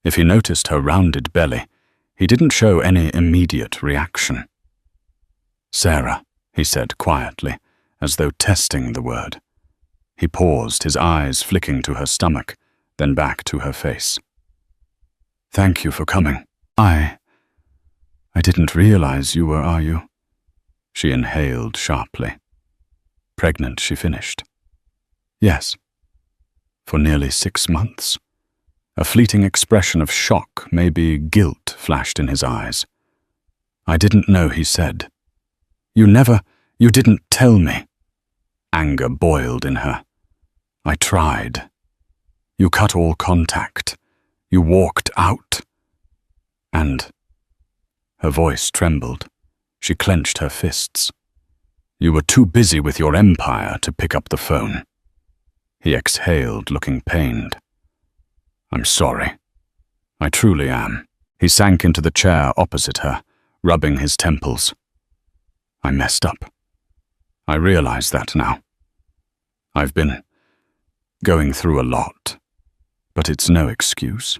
If he noticed her rounded belly, he didn't show any immediate reaction. Sarah, he said quietly, as though testing the word. He paused, his eyes flicking to her stomach, then back to her face. Thank you for coming. I didn't realize you were, are you? She inhaled sharply. Pregnant, she finished. Yes. For nearly 6 months. A fleeting expression of shock, maybe guilt, flashed in his eyes. I didn't know, he said. You didn't tell me. Anger boiled in her. I tried. You cut all contact. You walked out. And... Her voice trembled. She clenched her fists. You were too busy with your empire to pick up the phone. He exhaled, looking pained. I'm sorry. I truly am. He sank into the chair opposite her, rubbing his temples. I messed up. I realize that now. I've been going through a lot, but it's no excuse.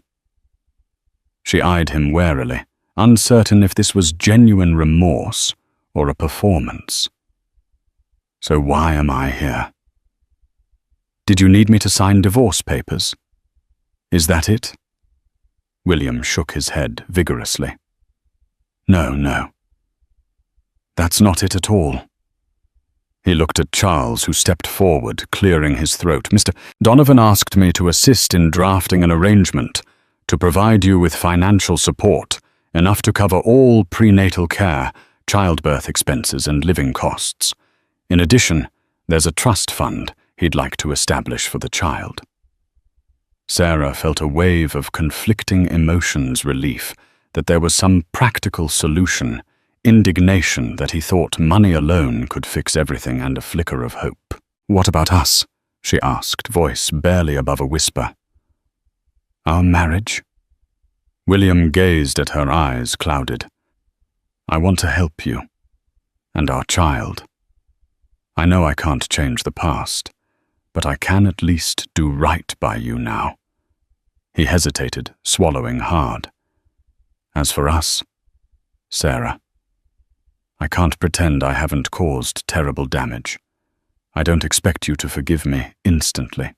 She eyed him warily, uncertain if this was genuine remorse or a performance. So why am I here? Did you need me to sign divorce papers? Is that it? William shook his head vigorously. No. That's not it at all. He looked at Charles, who stepped forward, clearing his throat. Mr. Donovan asked me to assist in drafting an arrangement to provide you with financial support, enough to cover all prenatal care, childbirth expenses, and living costs. In addition, there's a trust fund he'd like to establish for the child. Sarah felt a wave of conflicting emotions, relief that there was some practical solution, indignation that he thought money alone could fix everything, and a flicker of hope. "What about us?" she asked, voice barely above a whisper. "Our marriage?" William gazed at her eyes, clouded. "I want to help you. And our child. I know I can't change the past, but I can at least do right by you now." He hesitated, swallowing hard. "As for us, Sarah, I can't pretend I haven't caused terrible damage. I don't expect you to forgive me instantly."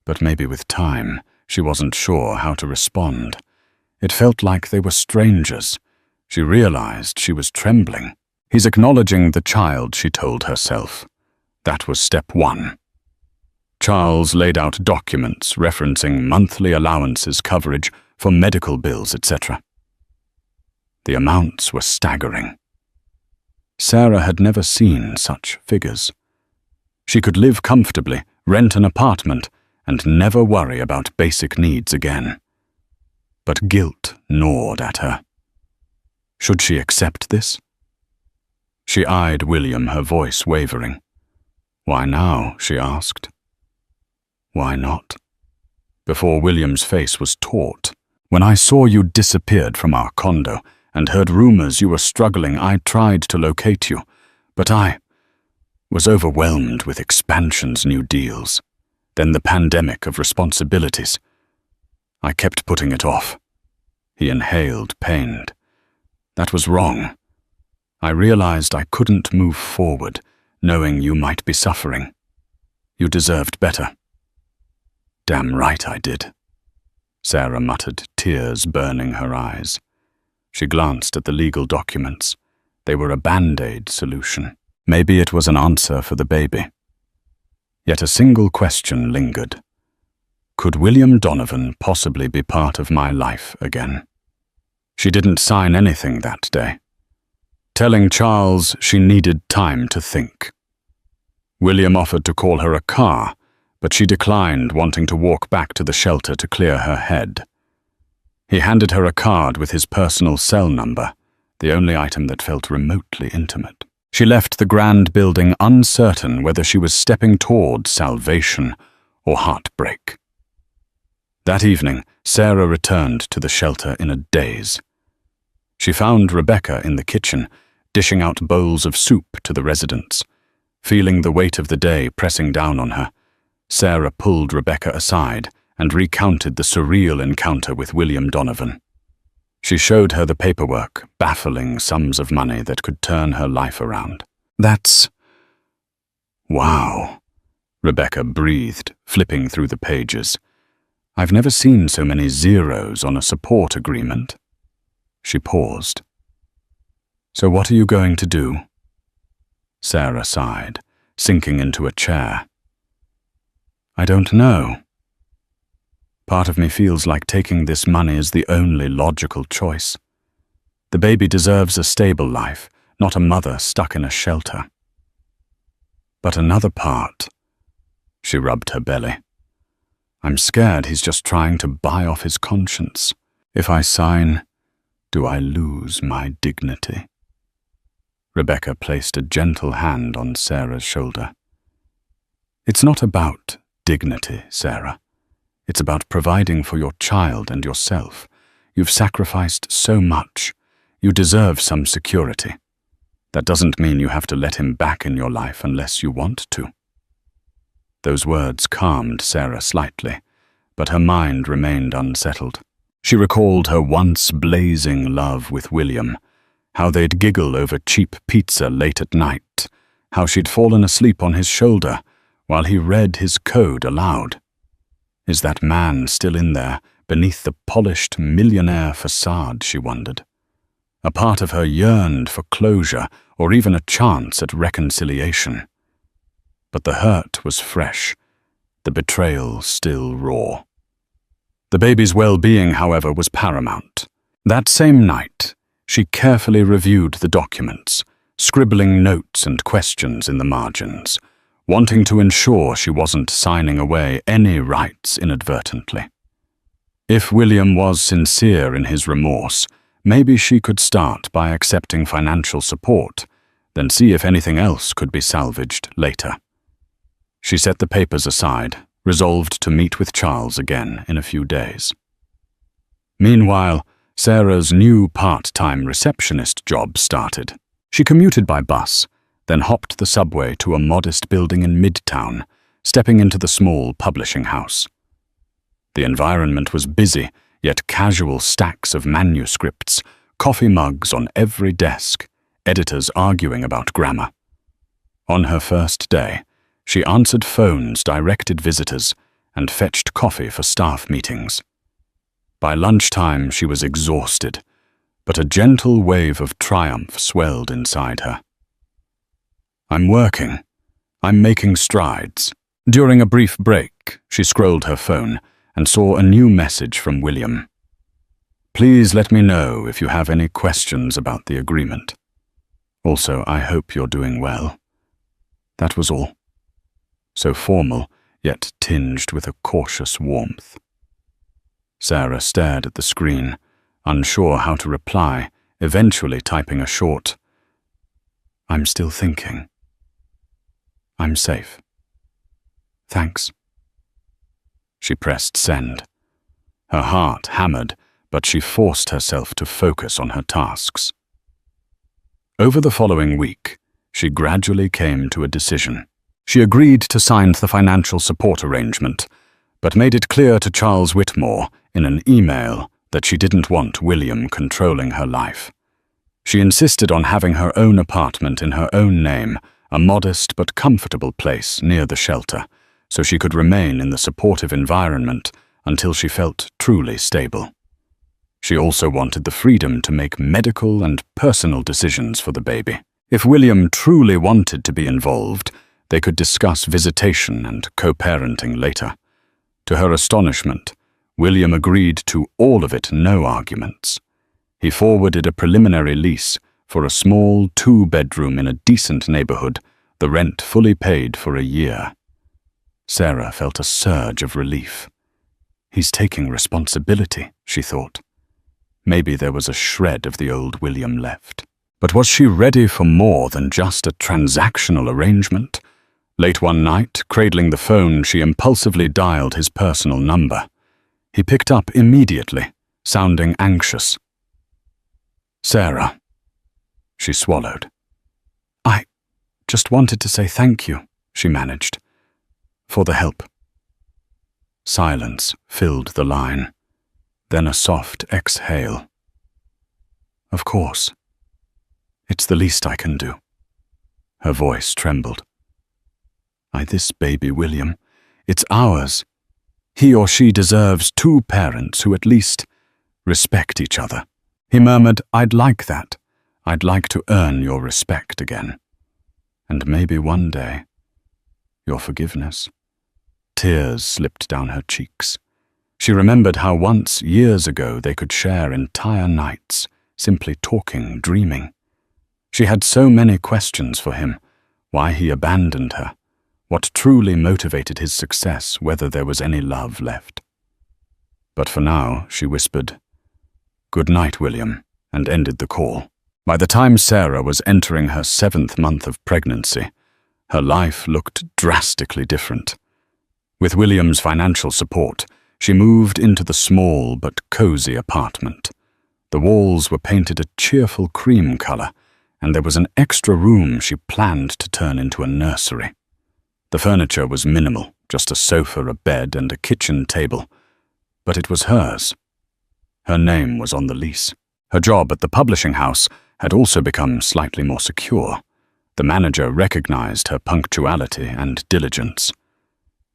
But maybe with time, she wasn't sure how to respond. It felt like they were strangers. She realized she was trembling. He's acknowledging the child, she told herself. That was step one. Charles laid out documents referencing monthly allowances coverage for medical bills, etc. The amounts were staggering. Sarah had never seen such figures. She could live comfortably, rent an apartment, and never worry about basic needs again. But guilt gnawed at her. Should she accept this? She eyed William, her voice wavering. "Why now?" she asked. "Why not?" Before William's face was taut. "When I saw you disappeared from our condo and heard rumors you were struggling, I tried to locate you, but I was overwhelmed with expansions, new deals, then the pandemic of responsibilities. I kept putting it off." He inhaled, pained. "That was wrong. I realized I couldn't move forward, knowing you might be suffering. You deserved better." "Damn right I did," Sarah muttered, tears burning her eyes. She glanced at the legal documents. They were a band-aid solution. Maybe it was an answer for the baby. Yet a single question lingered. Could William Donovan possibly be part of my life again? She didn't sign anything that day, telling Charles she needed time to think. William offered to call her a car, but she declined, wanting to walk back to the shelter to clear her head. He handed her a card with his personal cell number, the only item that felt remotely intimate. She left the grand building uncertain whether she was stepping toward salvation or heartbreak. That evening, Sarah returned to the shelter in a daze. She found Rebecca in the kitchen, dishing out bowls of soup to the residents. Feeling the weight of the day pressing down on her, Sarah pulled Rebecca aside and recounted the surreal encounter with William Donovan. She showed her the paperwork, baffling sums of money that could turn her life around. "That's... wow," Rebecca breathed, flipping through the pages. "I've never seen so many zeros on a support agreement." She paused. "So what are you going to do?" Sarah sighed, sinking into a chair. "I don't know. Part of me feels like taking this money is the only logical choice. The baby deserves a stable life, not a mother stuck in a shelter. But another part," she rubbed her belly. "I'm scared he's just trying to buy off his conscience. If I sign, do I lose my dignity?" Rebecca placed a gentle hand on Sarah's shoulder. "It's not about dignity, Sarah. It's about providing for your child and yourself. You've sacrificed so much. You deserve some security. That doesn't mean you have to let him back in your life unless you want to." Those words calmed Sarah slightly, but her mind remained unsettled. She recalled her once blazing love with William, how they'd giggle over cheap pizza late at night, how she'd fallen asleep on his shoulder while he read his code aloud. Is that man still in there, beneath the polished millionaire facade, she wondered. A part of her yearned for closure or even a chance at reconciliation. But the hurt was fresh, the betrayal still raw. The baby's well-being, however, was paramount. That same night, she carefully reviewed the documents, scribbling notes and questions in the margins, wanting to ensure she wasn't signing away any rights inadvertently. If William was sincere in his remorse, maybe she could start by accepting financial support, then see if anything else could be salvaged later. She set the papers aside, resolved to meet with Charles again in a few days. Meanwhile, Sarah's new part-time receptionist job started. She commuted by bus, then hopped the subway to a modest building in Midtown, stepping into the small publishing house. The environment was busy, yet casual stacks of manuscripts, coffee mugs on every desk, editors arguing about grammar. On her first day, she answered phones, directed visitors, and fetched coffee for staff meetings. By lunchtime, she was exhausted, but a gentle wave of triumph swelled inside her. "I'm working. I'm making strides." During a brief break, she scrolled her phone and saw a new message from William. "Please let me know if you have any questions about the agreement. Also, I hope you're doing well." That was all. So formal, yet tinged with a cautious warmth. Sarah stared at the screen, unsure how to reply, eventually typing a short, "I'm still thinking. I'm safe. Thanks." She pressed send. Her heart hammered, but she forced herself to focus on her tasks. Over the following week, she gradually came to a decision. She agreed to sign the financial support arrangement, but made it clear to Charles Whitmore in an email that she didn't want William controlling her life. She insisted on having her own apartment in her own name, a modest but comfortable place near the shelter, so she could remain in the supportive environment until she felt truly stable. She also wanted the freedom to make medical and personal decisions for the baby. If William truly wanted to be involved, they could discuss visitation and co-parenting later. To her astonishment, William agreed to all of it, no arguments. He forwarded a preliminary lease for a small 2-bedroom in a decent neighborhood, the rent fully paid for a year. Sarah felt a surge of relief. He's taking responsibility, she thought. Maybe there was a shred of the old William left. But was she ready for more than just a transactional arrangement? Late one night, cradling the phone, she impulsively dialed his personal number. He picked up immediately, sounding anxious. "Sarah." She swallowed. "I just wanted to say thank you," she managed, "for the help." Silence filled the line, then a soft exhale. "Of course. It's the least I can do." Her voice trembled. "This baby, William, it's ours. He or she deserves 2 parents who at least respect each other." He murmured, "I'd like that. I'd like to earn your respect again. And maybe one day, your forgiveness." Tears slipped down her cheeks. She remembered how once, years ago, they could share entire nights, simply talking, dreaming. She had so many questions for him: why he abandoned her, what truly motivated his success, whether there was any love left. But for now, she whispered, "Good night, William," and ended the call. By the time Sarah was entering her 7th month of pregnancy, her life looked drastically different. With William's financial support, she moved into the small but cozy apartment. The walls were painted a cheerful cream color, and there was an extra room she planned to turn into a nursery. The furniture was minimal, just a sofa, a bed, and a kitchen table. But it was hers. Her name was on the lease. Her job at the publishing house had also become slightly more secure. The manager recognized her punctuality and diligence.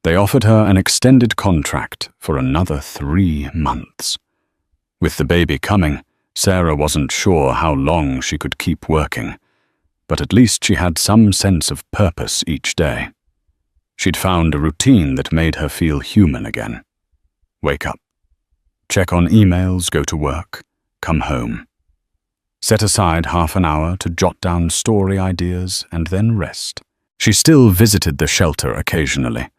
They offered her an extended contract for another 3 months. With the baby coming, Sarah wasn't sure how long she could keep working, but at least she had some sense of purpose each day. She'd found a routine that made her feel human again. Wake up, check on emails, go to work, come home. Set aside half an hour to jot down story ideas and then rest. She still visited the shelter occasionally,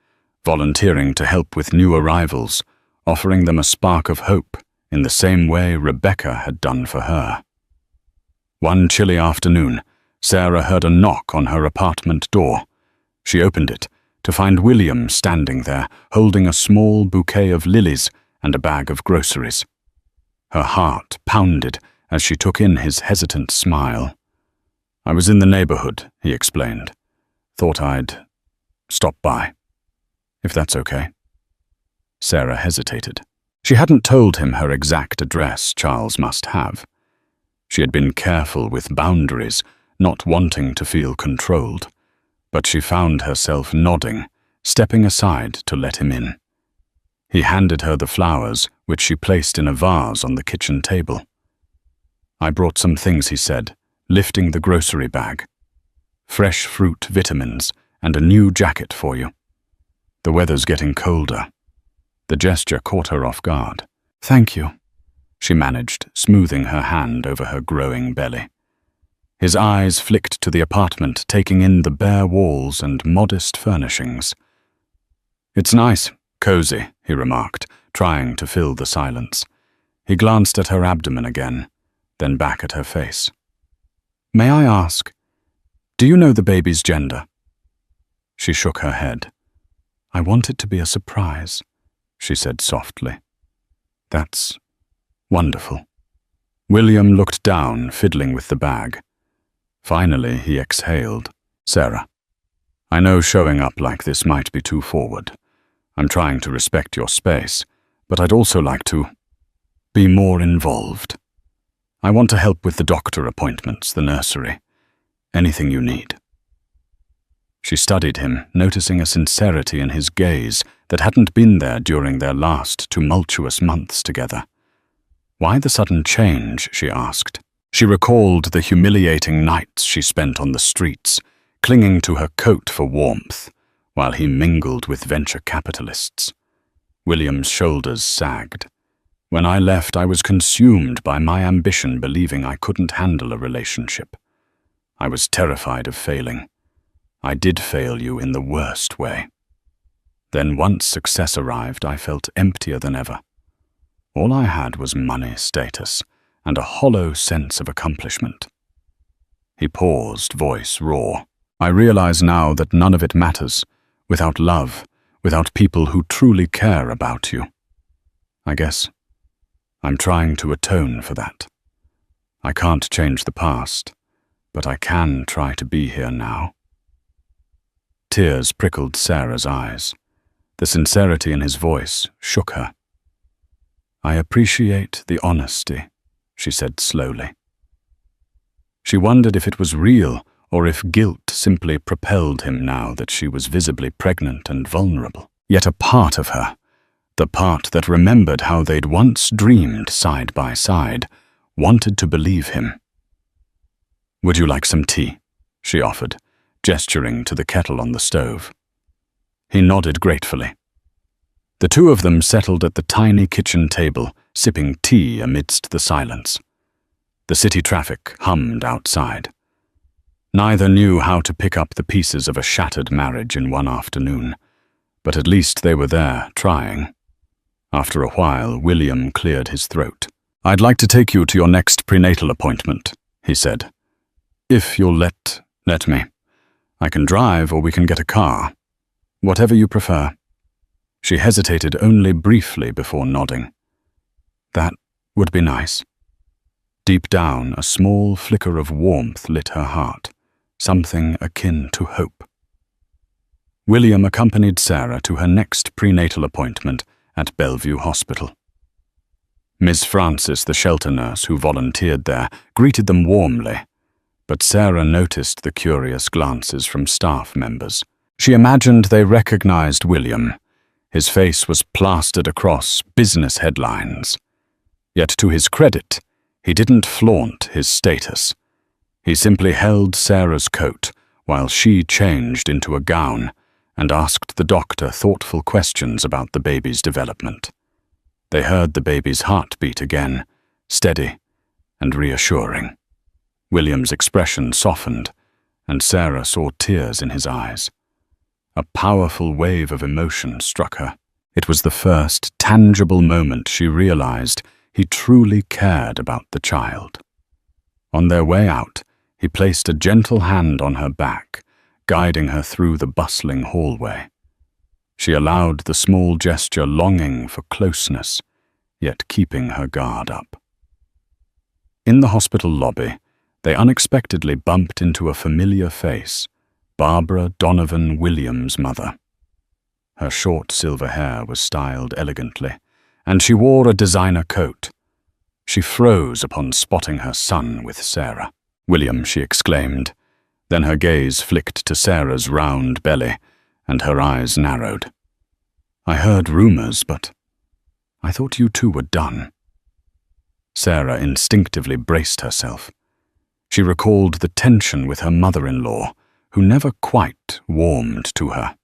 volunteering to help with new arrivals, offering them a spark of hope in the same way Rebecca had done for her. One chilly afternoon, Sarah heard a knock on her apartment door. She opened it, to find William standing there, holding a small bouquet of lilies and a bag of groceries. Her heart pounded as she took in his hesitant smile. "I was in the neighborhood," he explained. "Thought I'd stop by, if that's okay." Sarah hesitated. She hadn't told him her exact address, Charles must have. She had been careful with boundaries, not wanting to feel controlled, but she found herself nodding, stepping aside to let him in. He handed her the flowers, which she placed in a vase on the kitchen table. "I brought some things," he said, lifting the grocery bag. "Fresh fruit, vitamins, and a new jacket for you. The weather's getting colder." The gesture caught her off guard. "Thank you," she managed, smoothing her hand over her growing belly. His eyes flicked to the apartment, taking in the bare walls and modest furnishings. "It's nice, cozy," he remarked, trying to fill the silence. He glanced at her abdomen again, then back at her face. "May I ask, do you know the baby's gender?" She shook her head. "I want it to be a surprise," she said softly. "That's wonderful." William looked down, fiddling with the bag. Finally, he exhaled. "Sarah, I know showing up like this might be too forward. I'm trying to respect your space, but I'd also like to be more involved. I want to help with the doctor appointments, the nursery, anything you need." She studied him, noticing a sincerity in his gaze that hadn't been there during their last tumultuous months together. Why the sudden change, she asked. She recalled the humiliating nights she spent on the streets, clinging to her coat for warmth, while he mingled with venture capitalists. William's shoulders sagged. "When I left, I was consumed by my ambition, believing I couldn't handle a relationship. I was terrified of failing. I did fail you in the worst way. Then once success arrived, I felt emptier than ever. All I had was money, status, and a hollow sense of accomplishment." He paused, voice raw. "I realize now that none of it matters, without love, without people who truly care about you. I guess I'm trying to atone for that. I can't change the past, but I can try to be here now." Tears prickled Sarah's eyes. The sincerity in his voice shook her. "I appreciate the honesty," she said slowly. She wondered if it was real or if guilt simply propelled him now that she was visibly pregnant and vulnerable. Yet a part of her, the part that remembered how they'd once dreamed side by side, wanted to believe him. "Would you like some tea?" she offered, gesturing to the kettle on the stove. He nodded gratefully. The two of them settled at the tiny kitchen table, sipping tea amidst the silence. The city traffic hummed outside. Neither knew how to pick up the pieces of a shattered marriage in one afternoon, but at least they were there, trying. After a while, William cleared his throat. "I'd like to take you to your next prenatal appointment," he said. "If you'll let me. I can drive or we can get a car. Whatever you prefer." She hesitated only briefly before nodding. "That would be nice." Deep down, a small flicker of warmth lit her heart, something akin to hope. William accompanied Sarah to her next prenatal appointment at Bellevue Hospital. Ms. Francis, the shelter nurse who volunteered there, greeted them warmly, but Sarah noticed the curious glances from staff members. She imagined they recognized William. His face was plastered across business headlines. Yet to his credit, he didn't flaunt his status. He simply held Sarah's coat while she changed into a gown and asked the doctor thoughtful questions about the baby's development. They heard the baby's heartbeat again, steady and reassuring. William's expression softened, and Sarah saw tears in his eyes. A powerful wave of emotion struck her. It was the first tangible moment she realized he truly cared about the child. On their way out, he placed a gentle hand on her back, guiding her through the bustling hallway. She allowed the small gesture longing for closeness, yet keeping her guard up. In the hospital lobby, they unexpectedly bumped into a familiar face, Barbara Donovan Williams' mother. Her short silver hair was styled elegantly, and she wore a designer coat. She froze upon spotting her son with Sarah. "William," she exclaimed. Then her gaze flicked to Sarah's round belly, and her eyes narrowed. "I heard rumors, but I thought you two were done." Sarah instinctively braced herself. She recalled the tension with her mother-in-law, who never quite warmed to her.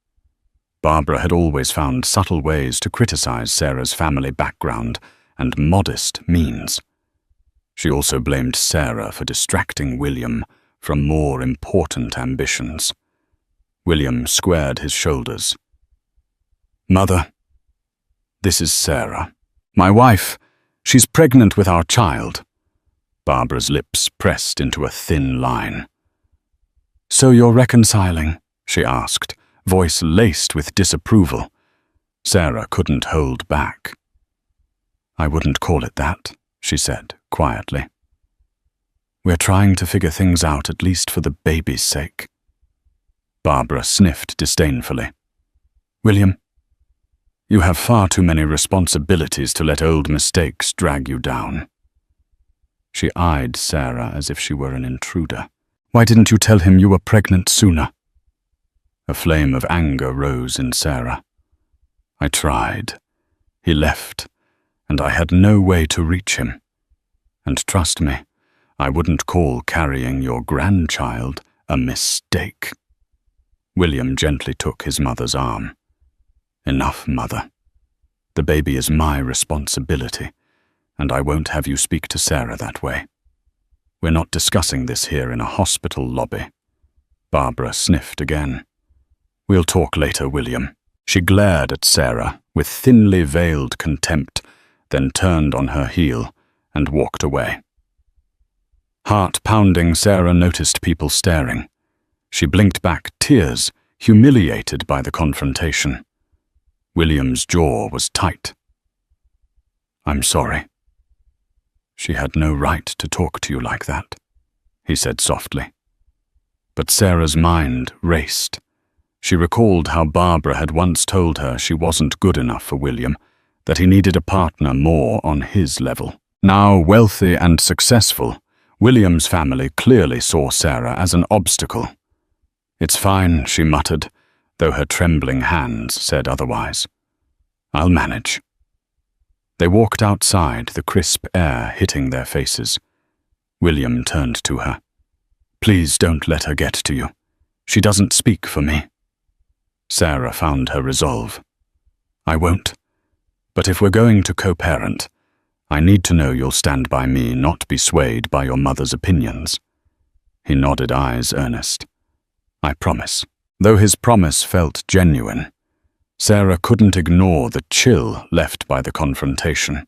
Barbara had always found subtle ways to criticize Sarah's family background and modest means. She also blamed Sarah for distracting William from more important ambitions. William squared his shoulders. "Mother, this is Sarah. My wife. She's pregnant with our child." Barbara's lips pressed into a thin line. "So you're reconciling?" she asked, voice laced with disapproval. Sarah couldn't hold back. "I wouldn't call it that," she said quietly. "We're trying to figure things out, at least for the baby's sake." Barbara sniffed disdainfully. "William, you have far too many responsibilities to let old mistakes drag you down." She eyed Sarah as if she were an intruder. "Why didn't you tell him you were pregnant sooner?" A flame of anger rose in Sarah. "I tried. He left, and I had no way to reach him. And trust me, I wouldn't call carrying your grandchild a mistake." William gently took his mother's arm. "Enough, Mother. The baby is my responsibility, and I won't have you speak to Sarah that way. We're not discussing this here in a hospital lobby." Barbara sniffed again. "We'll talk later, William." She glared at Sarah with thinly veiled contempt, then turned on her heel and walked away. Heart-pounding, Sarah noticed people staring. She blinked back tears, humiliated by the confrontation. William's jaw was tight. "I'm sorry. She had no right to talk to you like that," he said softly. But Sarah's mind raced. She recalled how Barbara had once told her she wasn't good enough for William, that he needed a partner more on his level. Now wealthy and successful, William's family clearly saw Sarah as an obstacle. "It's fine," she muttered, though her trembling hands said otherwise. "I'll manage." They walked outside, the crisp air hitting their faces. William turned to her. "Please don't let her get to you. She doesn't speak for me." Sarah found her resolve. "I won't. But if we're going to co-parent, I need to know you'll stand by me, not be swayed by your mother's opinions." He nodded, eyes earnest. "I promise." Though his promise felt genuine, Sarah couldn't ignore the chill left by the confrontation.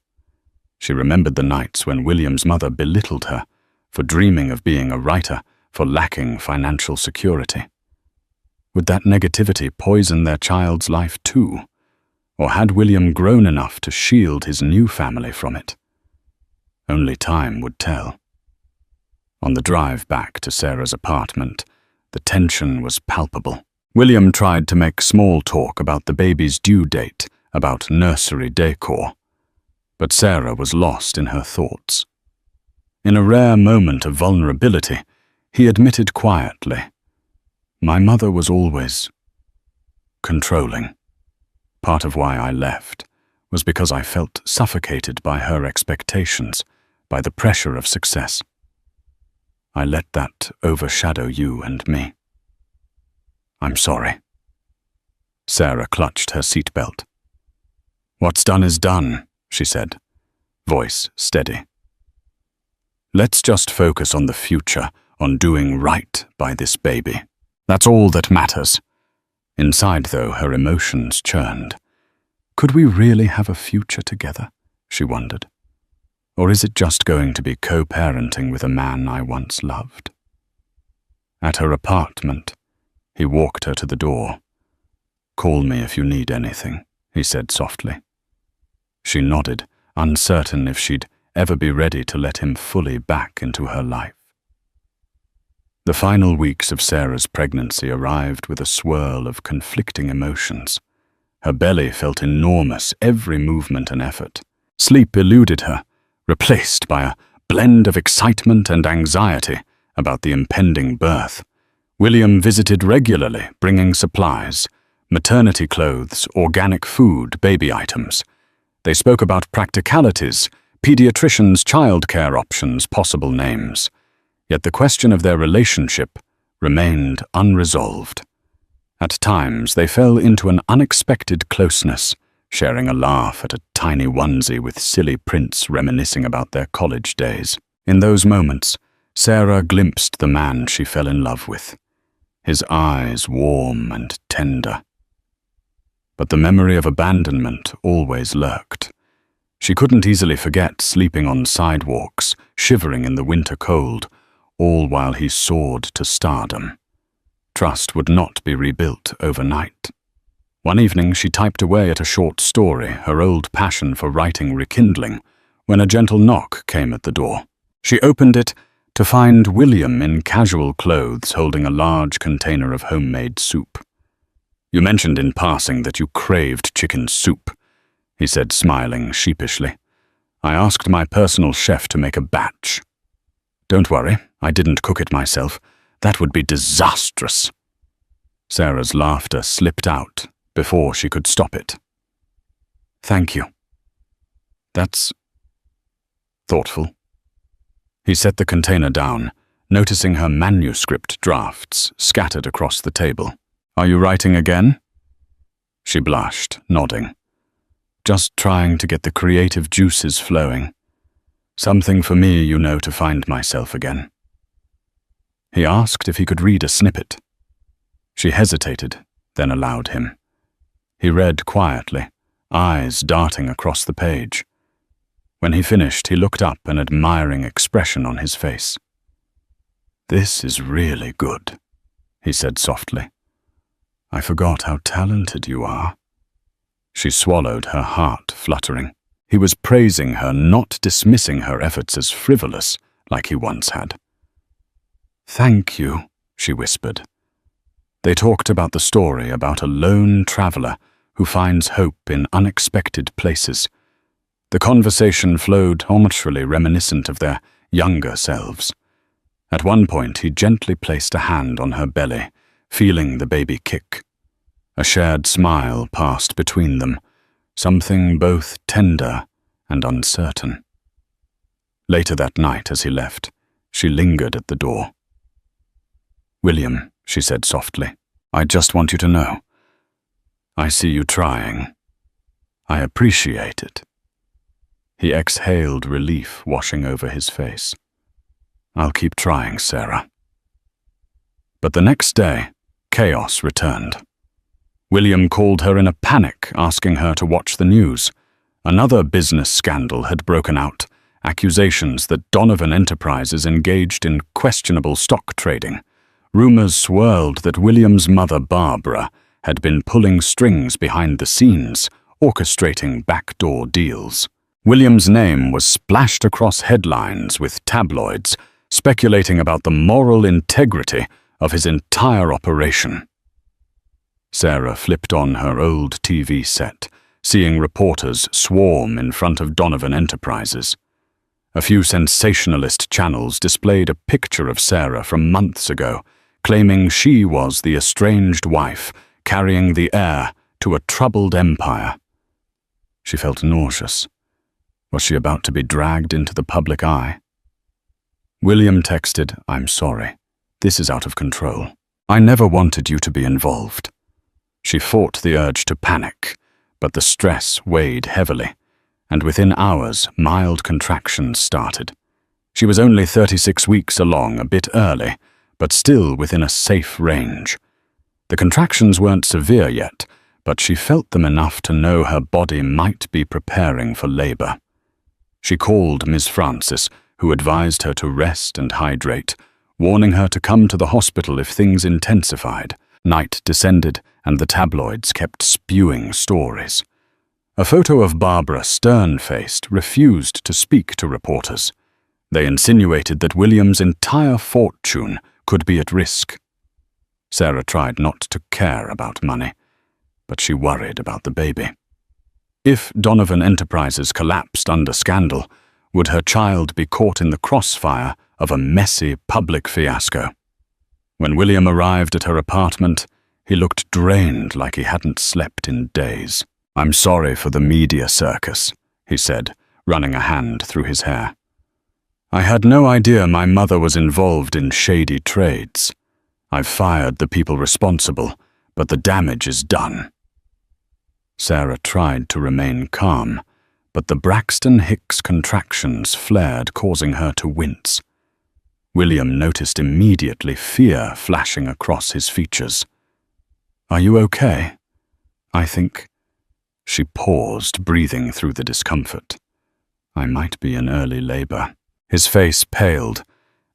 She remembered the nights when William's mother belittled her for dreaming of being a writer, for lacking financial security. Would that negativity poison their child's life too? Or had William grown enough to shield his new family from it? Only time would tell. On the drive back to Sarah's apartment, the tension was palpable. William tried to make small talk about the baby's due date, about nursery decor, but Sarah was lost in her thoughts. In a rare moment of vulnerability, he admitted quietly, "My mother was always controlling. Part of why I left was because I felt suffocated by her expectations, by the pressure of success. I let that overshadow you and me. I'm sorry." Sarah clutched her seatbelt. "What's done is done," she said, voice steady. "Let's just focus on the future, on doing right by this baby. That's all that matters." Inside, though, her emotions churned. Could we really have a future together, she wondered? Or is it just going to be co-parenting with a man I once loved? At her apartment, he walked her to the door. "Call me if you need anything," he said softly. She nodded, uncertain if she'd ever be ready to let him fully back into her life. The final weeks of Sarah's pregnancy arrived with a swirl of conflicting emotions. Her belly felt enormous, every movement an effort. Sleep eluded her, replaced by a blend of excitement and anxiety about the impending birth. William visited regularly, bringing supplies, maternity clothes, organic food, baby items. They spoke about practicalities, pediatricians' childcare options, possible names. Yet the question of their relationship remained unresolved. At times, they fell into an unexpected closeness, sharing a laugh at a tiny onesie with silly prints reminiscing about their college days. In those moments, Sarah glimpsed the man she fell in love with, his eyes warm and tender. But the memory of abandonment always lurked. She couldn't easily forget sleeping on sidewalks, shivering in the winter cold, all while he soared to stardom. Trust would not be rebuilt overnight. One evening she typed away at a short story, her old passion for writing rekindling, when a gentle knock came at the door. She opened it to find William in casual clothes holding a large container of homemade soup. "You mentioned in passing that you craved chicken soup," he said, smiling sheepishly. "I asked my personal chef to make a batch." "Don't worry, I didn't cook it myself. That would be disastrous." Sarah's laughter slipped out before she could stop it. "Thank you. That's thoughtful." He set the container down, noticing her manuscript drafts scattered across the table. "Are you writing again?" She blushed, nodding. "Just trying to get the creative juices flowing. Something for me, you know, to find myself again." He asked if he could read a snippet. She hesitated, then allowed him. He read quietly, eyes darting across the page. When he finished, he looked up, an admiring expression on his face. "This is really good," he said softly. "I forgot how talented you are." She swallowed, her heart fluttering. He was praising her, not dismissing her efforts as frivolous, like he once had. "Thank you," she whispered. They talked about the story about a lone traveler who finds hope in unexpected places. The conversation flowed naturally, reminiscent of their younger selves. At one point, he gently placed a hand on her belly, feeling the baby kick. A shared smile passed between them, something both tender and uncertain. Later that night, as he left, she lingered at the door. "William," she said softly, "I just want you to know. I see you trying. I appreciate it." He exhaled, relief washing over his face. "I'll keep trying, Sarah." But the next day, chaos returned. William called her in a panic, asking her to watch the news. Another business scandal had broken out, accusations that Donovan Enterprises engaged in questionable stock trading. Rumors swirled that William's mother, Barbara, had been pulling strings behind the scenes, orchestrating backdoor deals. William's name was splashed across headlines with tabloids, speculating about the moral integrity of his entire operation. Sarah flipped on her old TV set, seeing reporters swarm in front of Donovan Enterprises. A few sensationalist channels displayed a picture of Sarah from months ago, claiming she was the estranged wife carrying the heir to a troubled empire. She felt nauseous. Was she about to be dragged into the public eye? William texted, "I'm sorry. This is out of control. I never wanted you to be involved." She fought the urge to panic, but the stress weighed heavily, and within hours, mild contractions started. She was only 36 weeks along, a bit early, but still within a safe range. The contractions weren't severe yet, but she felt them enough to know her body might be preparing for labor. She called Miss Francis, who advised her to rest and hydrate, warning her to come to the hospital if things intensified. Night descended, and the tabloids kept spewing stories. A photo of Barbara, stern-faced, refused to speak to reporters. They insinuated that William's entire fortune could be at risk. Sarah tried not to care about money, but she worried about the baby. If Donovan Enterprises collapsed under scandal, would her child be caught in the crossfire of a messy public fiasco? When William arrived at her apartment, he looked drained, like he hadn't slept in days. "I'm sorry for the media circus," he said, running a hand through his hair. "I had no idea my mother was involved in shady trades. I've fired the people responsible, but the damage is done." Sarah tried to remain calm, but the Braxton Hicks contractions flared, causing her to wince. William noticed immediately fear flashing across his features. "Are you okay?" "I think—" She paused, breathing through the discomfort. "I might be in early labor." His face paled,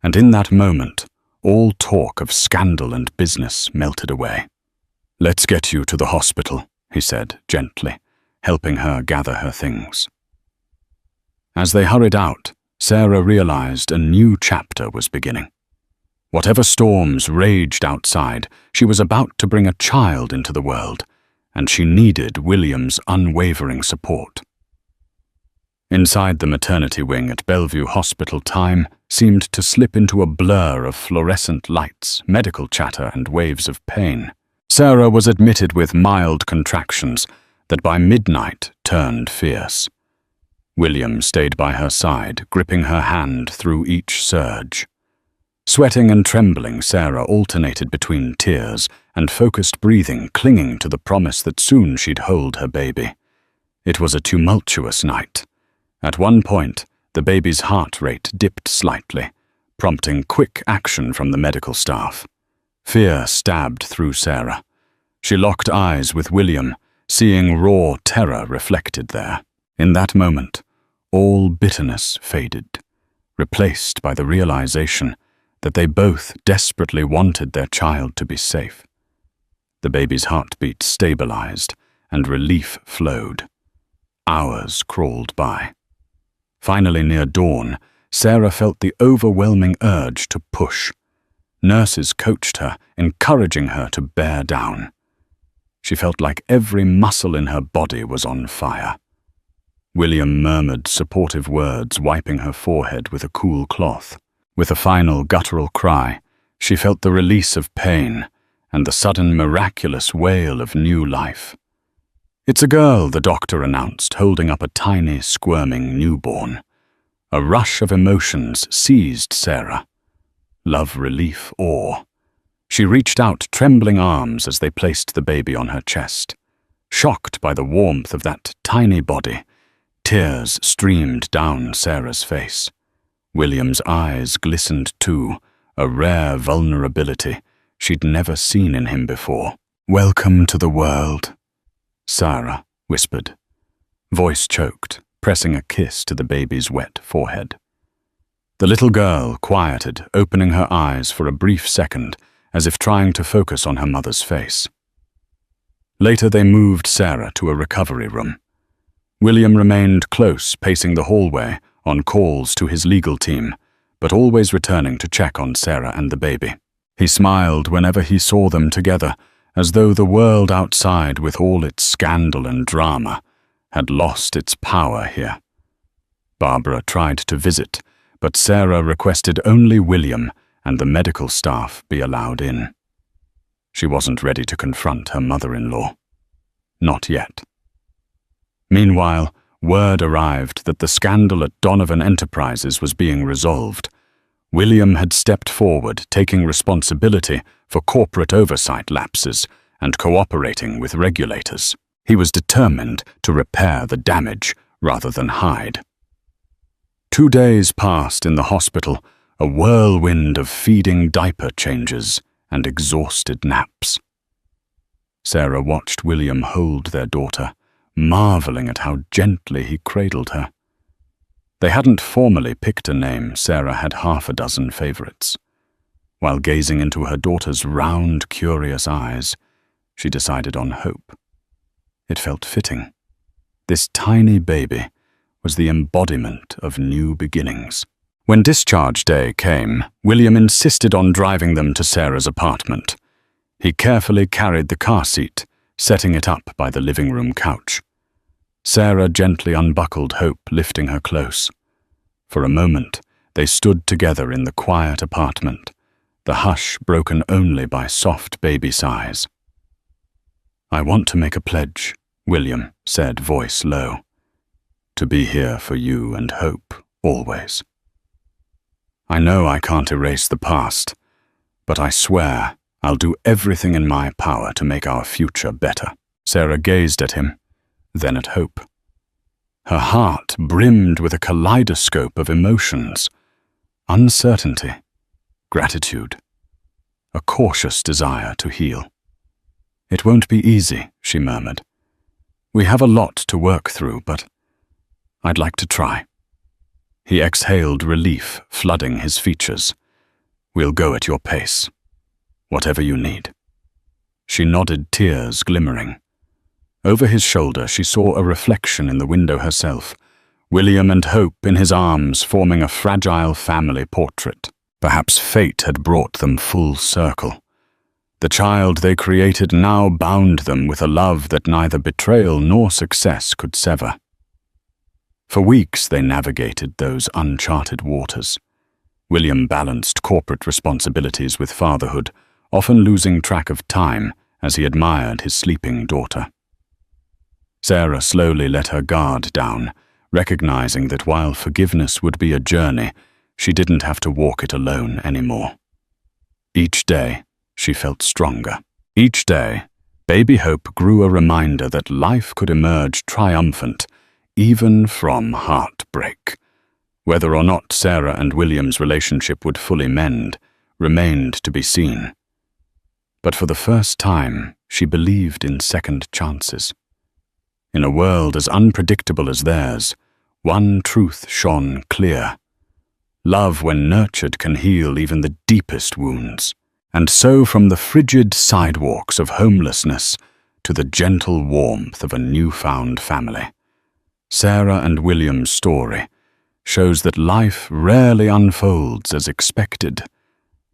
and in that moment, all talk of scandal and business melted away. "Let's get you to the hospital," he said gently, helping her gather her things. As they hurried out, Sarah realized a new chapter was beginning. Whatever storms raged outside, she was about to bring a child into the world, and she needed William's unwavering support. Inside the maternity wing at Bellevue Hospital, time seemed to slip into a blur of fluorescent lights, medical chatter, and waves of pain. Sarah was admitted with mild contractions that by midnight turned fierce. William stayed by her side, gripping her hand through each surge. Sweating and trembling, Sarah alternated between tears and focused breathing, clinging to the promise that soon she'd hold her baby. It was a tumultuous night. At one point, the baby's heart rate dipped slightly, prompting quick action from the medical staff. Fear stabbed through Sarah. She locked eyes with William, seeing raw terror reflected there. In that moment, all bitterness faded, replaced by the realization that they both desperately wanted their child to be safe. The baby's heartbeat stabilized, and relief flowed. Hours crawled by. Finally, near dawn, Sarah felt the overwhelming urge to push. Nurses coached her, encouraging her to bear down. She felt like every muscle in her body was on fire. William murmured supportive words, wiping her forehead with a cool cloth. With a final guttural cry, she felt the release of pain and the sudden miraculous wail of new life. "It's a girl," the doctor announced, holding up a tiny, squirming newborn. A rush of emotions seized Sarah. Love, relief, awe. She reached out trembling arms as they placed the baby on her chest. Shocked by the warmth of that tiny body, tears streamed down Sarah's face. William's eyes glistened too, a rare vulnerability she'd never seen in him before. "Welcome to the world," Sarah whispered, voice choked, pressing a kiss to the baby's wet forehead. The little girl quieted, opening her eyes for a brief second, as if trying to focus on her mother's face. Later they moved Sarah to a recovery room. William remained close, pacing the hallway, on calls to his legal team, but always returning to check on Sarah and the baby. He smiled whenever he saw them together, as though the world outside, with all its scandal and drama, had lost its power here. Barbara tried to visit, but Sarah requested only William and the medical staff be allowed in. She wasn't ready to confront her mother-in-law. Not yet. Meanwhile, word arrived that the scandal at Donovan Enterprises was being resolved. William had stepped forward, taking responsibility for corporate oversight lapses and cooperating with regulators. He was determined to repair the damage rather than hide. 2 days passed in the hospital, a whirlwind of feeding diaper changes and exhausted naps. Sarah watched William hold their daughter, marveling at how gently he cradled her. They hadn't formally picked a name. Sarah had half a dozen favorites. While gazing into her daughter's round, curious eyes, she decided on hope. It felt fitting. This tiny baby was the embodiment of new beginnings. When discharge day came, William insisted on driving them to Sarah's apartment. He carefully carried the car seat, setting it up by the living room couch. Sarah gently unbuckled Hope, lifting her close. For a moment, they stood together in the quiet apartment, the hush broken only by soft baby sighs. "I want to make a pledge," William said, voice low. "To be here for you and Hope, always. I know I can't erase the past, but I swear I'll do everything in my power to make our future better." Sarah gazed at him, then at Hope. Her heart brimmed with a kaleidoscope of emotions: uncertainty, gratitude, a cautious desire to heal. "It won't be easy," she murmured. "We have a lot to work through, but I'd like to try." He exhaled relief, flooding his features. "We'll go at your pace. Whatever you need." She nodded, tears glimmering. Over his shoulder, she saw a reflection in the window herself, William and Hope in his arms, forming a fragile family portrait. Perhaps fate had brought them full circle. The child they created now bound them with a love that neither betrayal nor success could sever. For weeks they navigated those uncharted waters. William balanced corporate responsibilities with fatherhood, often losing track of time as he admired his sleeping daughter. Sarah slowly let her guard down, recognizing that while forgiveness would be a journey, she didn't have to walk it alone anymore. Each day, she felt stronger. Each day, baby Hope grew a reminder that life could emerge triumphant, even from heartbreak. Whether or not Sarah and William's relationship would fully mend remained to be seen. But for the first time, she believed in second chances. In a world as unpredictable as theirs, one truth shone clear: love, when nurtured, can heal even the deepest wounds. And so, from the frigid sidewalks of homelessness to the gentle warmth of a newfound family, Sarah and William's story shows that life rarely unfolds as expected,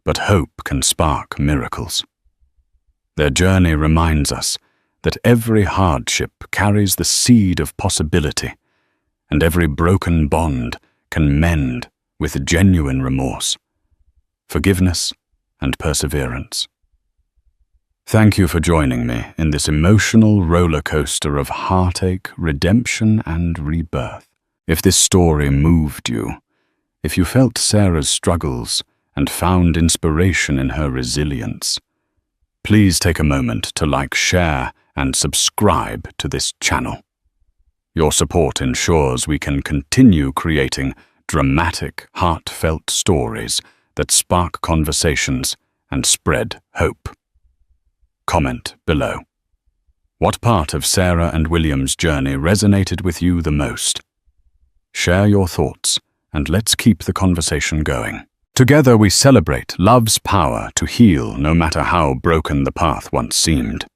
but hope can spark miracles. Their journey reminds us that every hardship carries the seed of possibility, and every broken bond can mend with genuine remorse, forgiveness, and perseverance. Thank you for joining me in this emotional roller coaster of heartache, redemption, and rebirth. If this story moved you, if you felt Sarah's struggles and found inspiration in her resilience, please take a moment to like, share, and subscribe to this channel. Your support ensures we can continue creating dramatic, heartfelt stories that spark conversations and spread hope. Comment below. What part of Sarah and William's journey resonated with you the most? Share your thoughts, and let's keep the conversation going. Together we celebrate love's power to heal no matter how broken the path once seemed.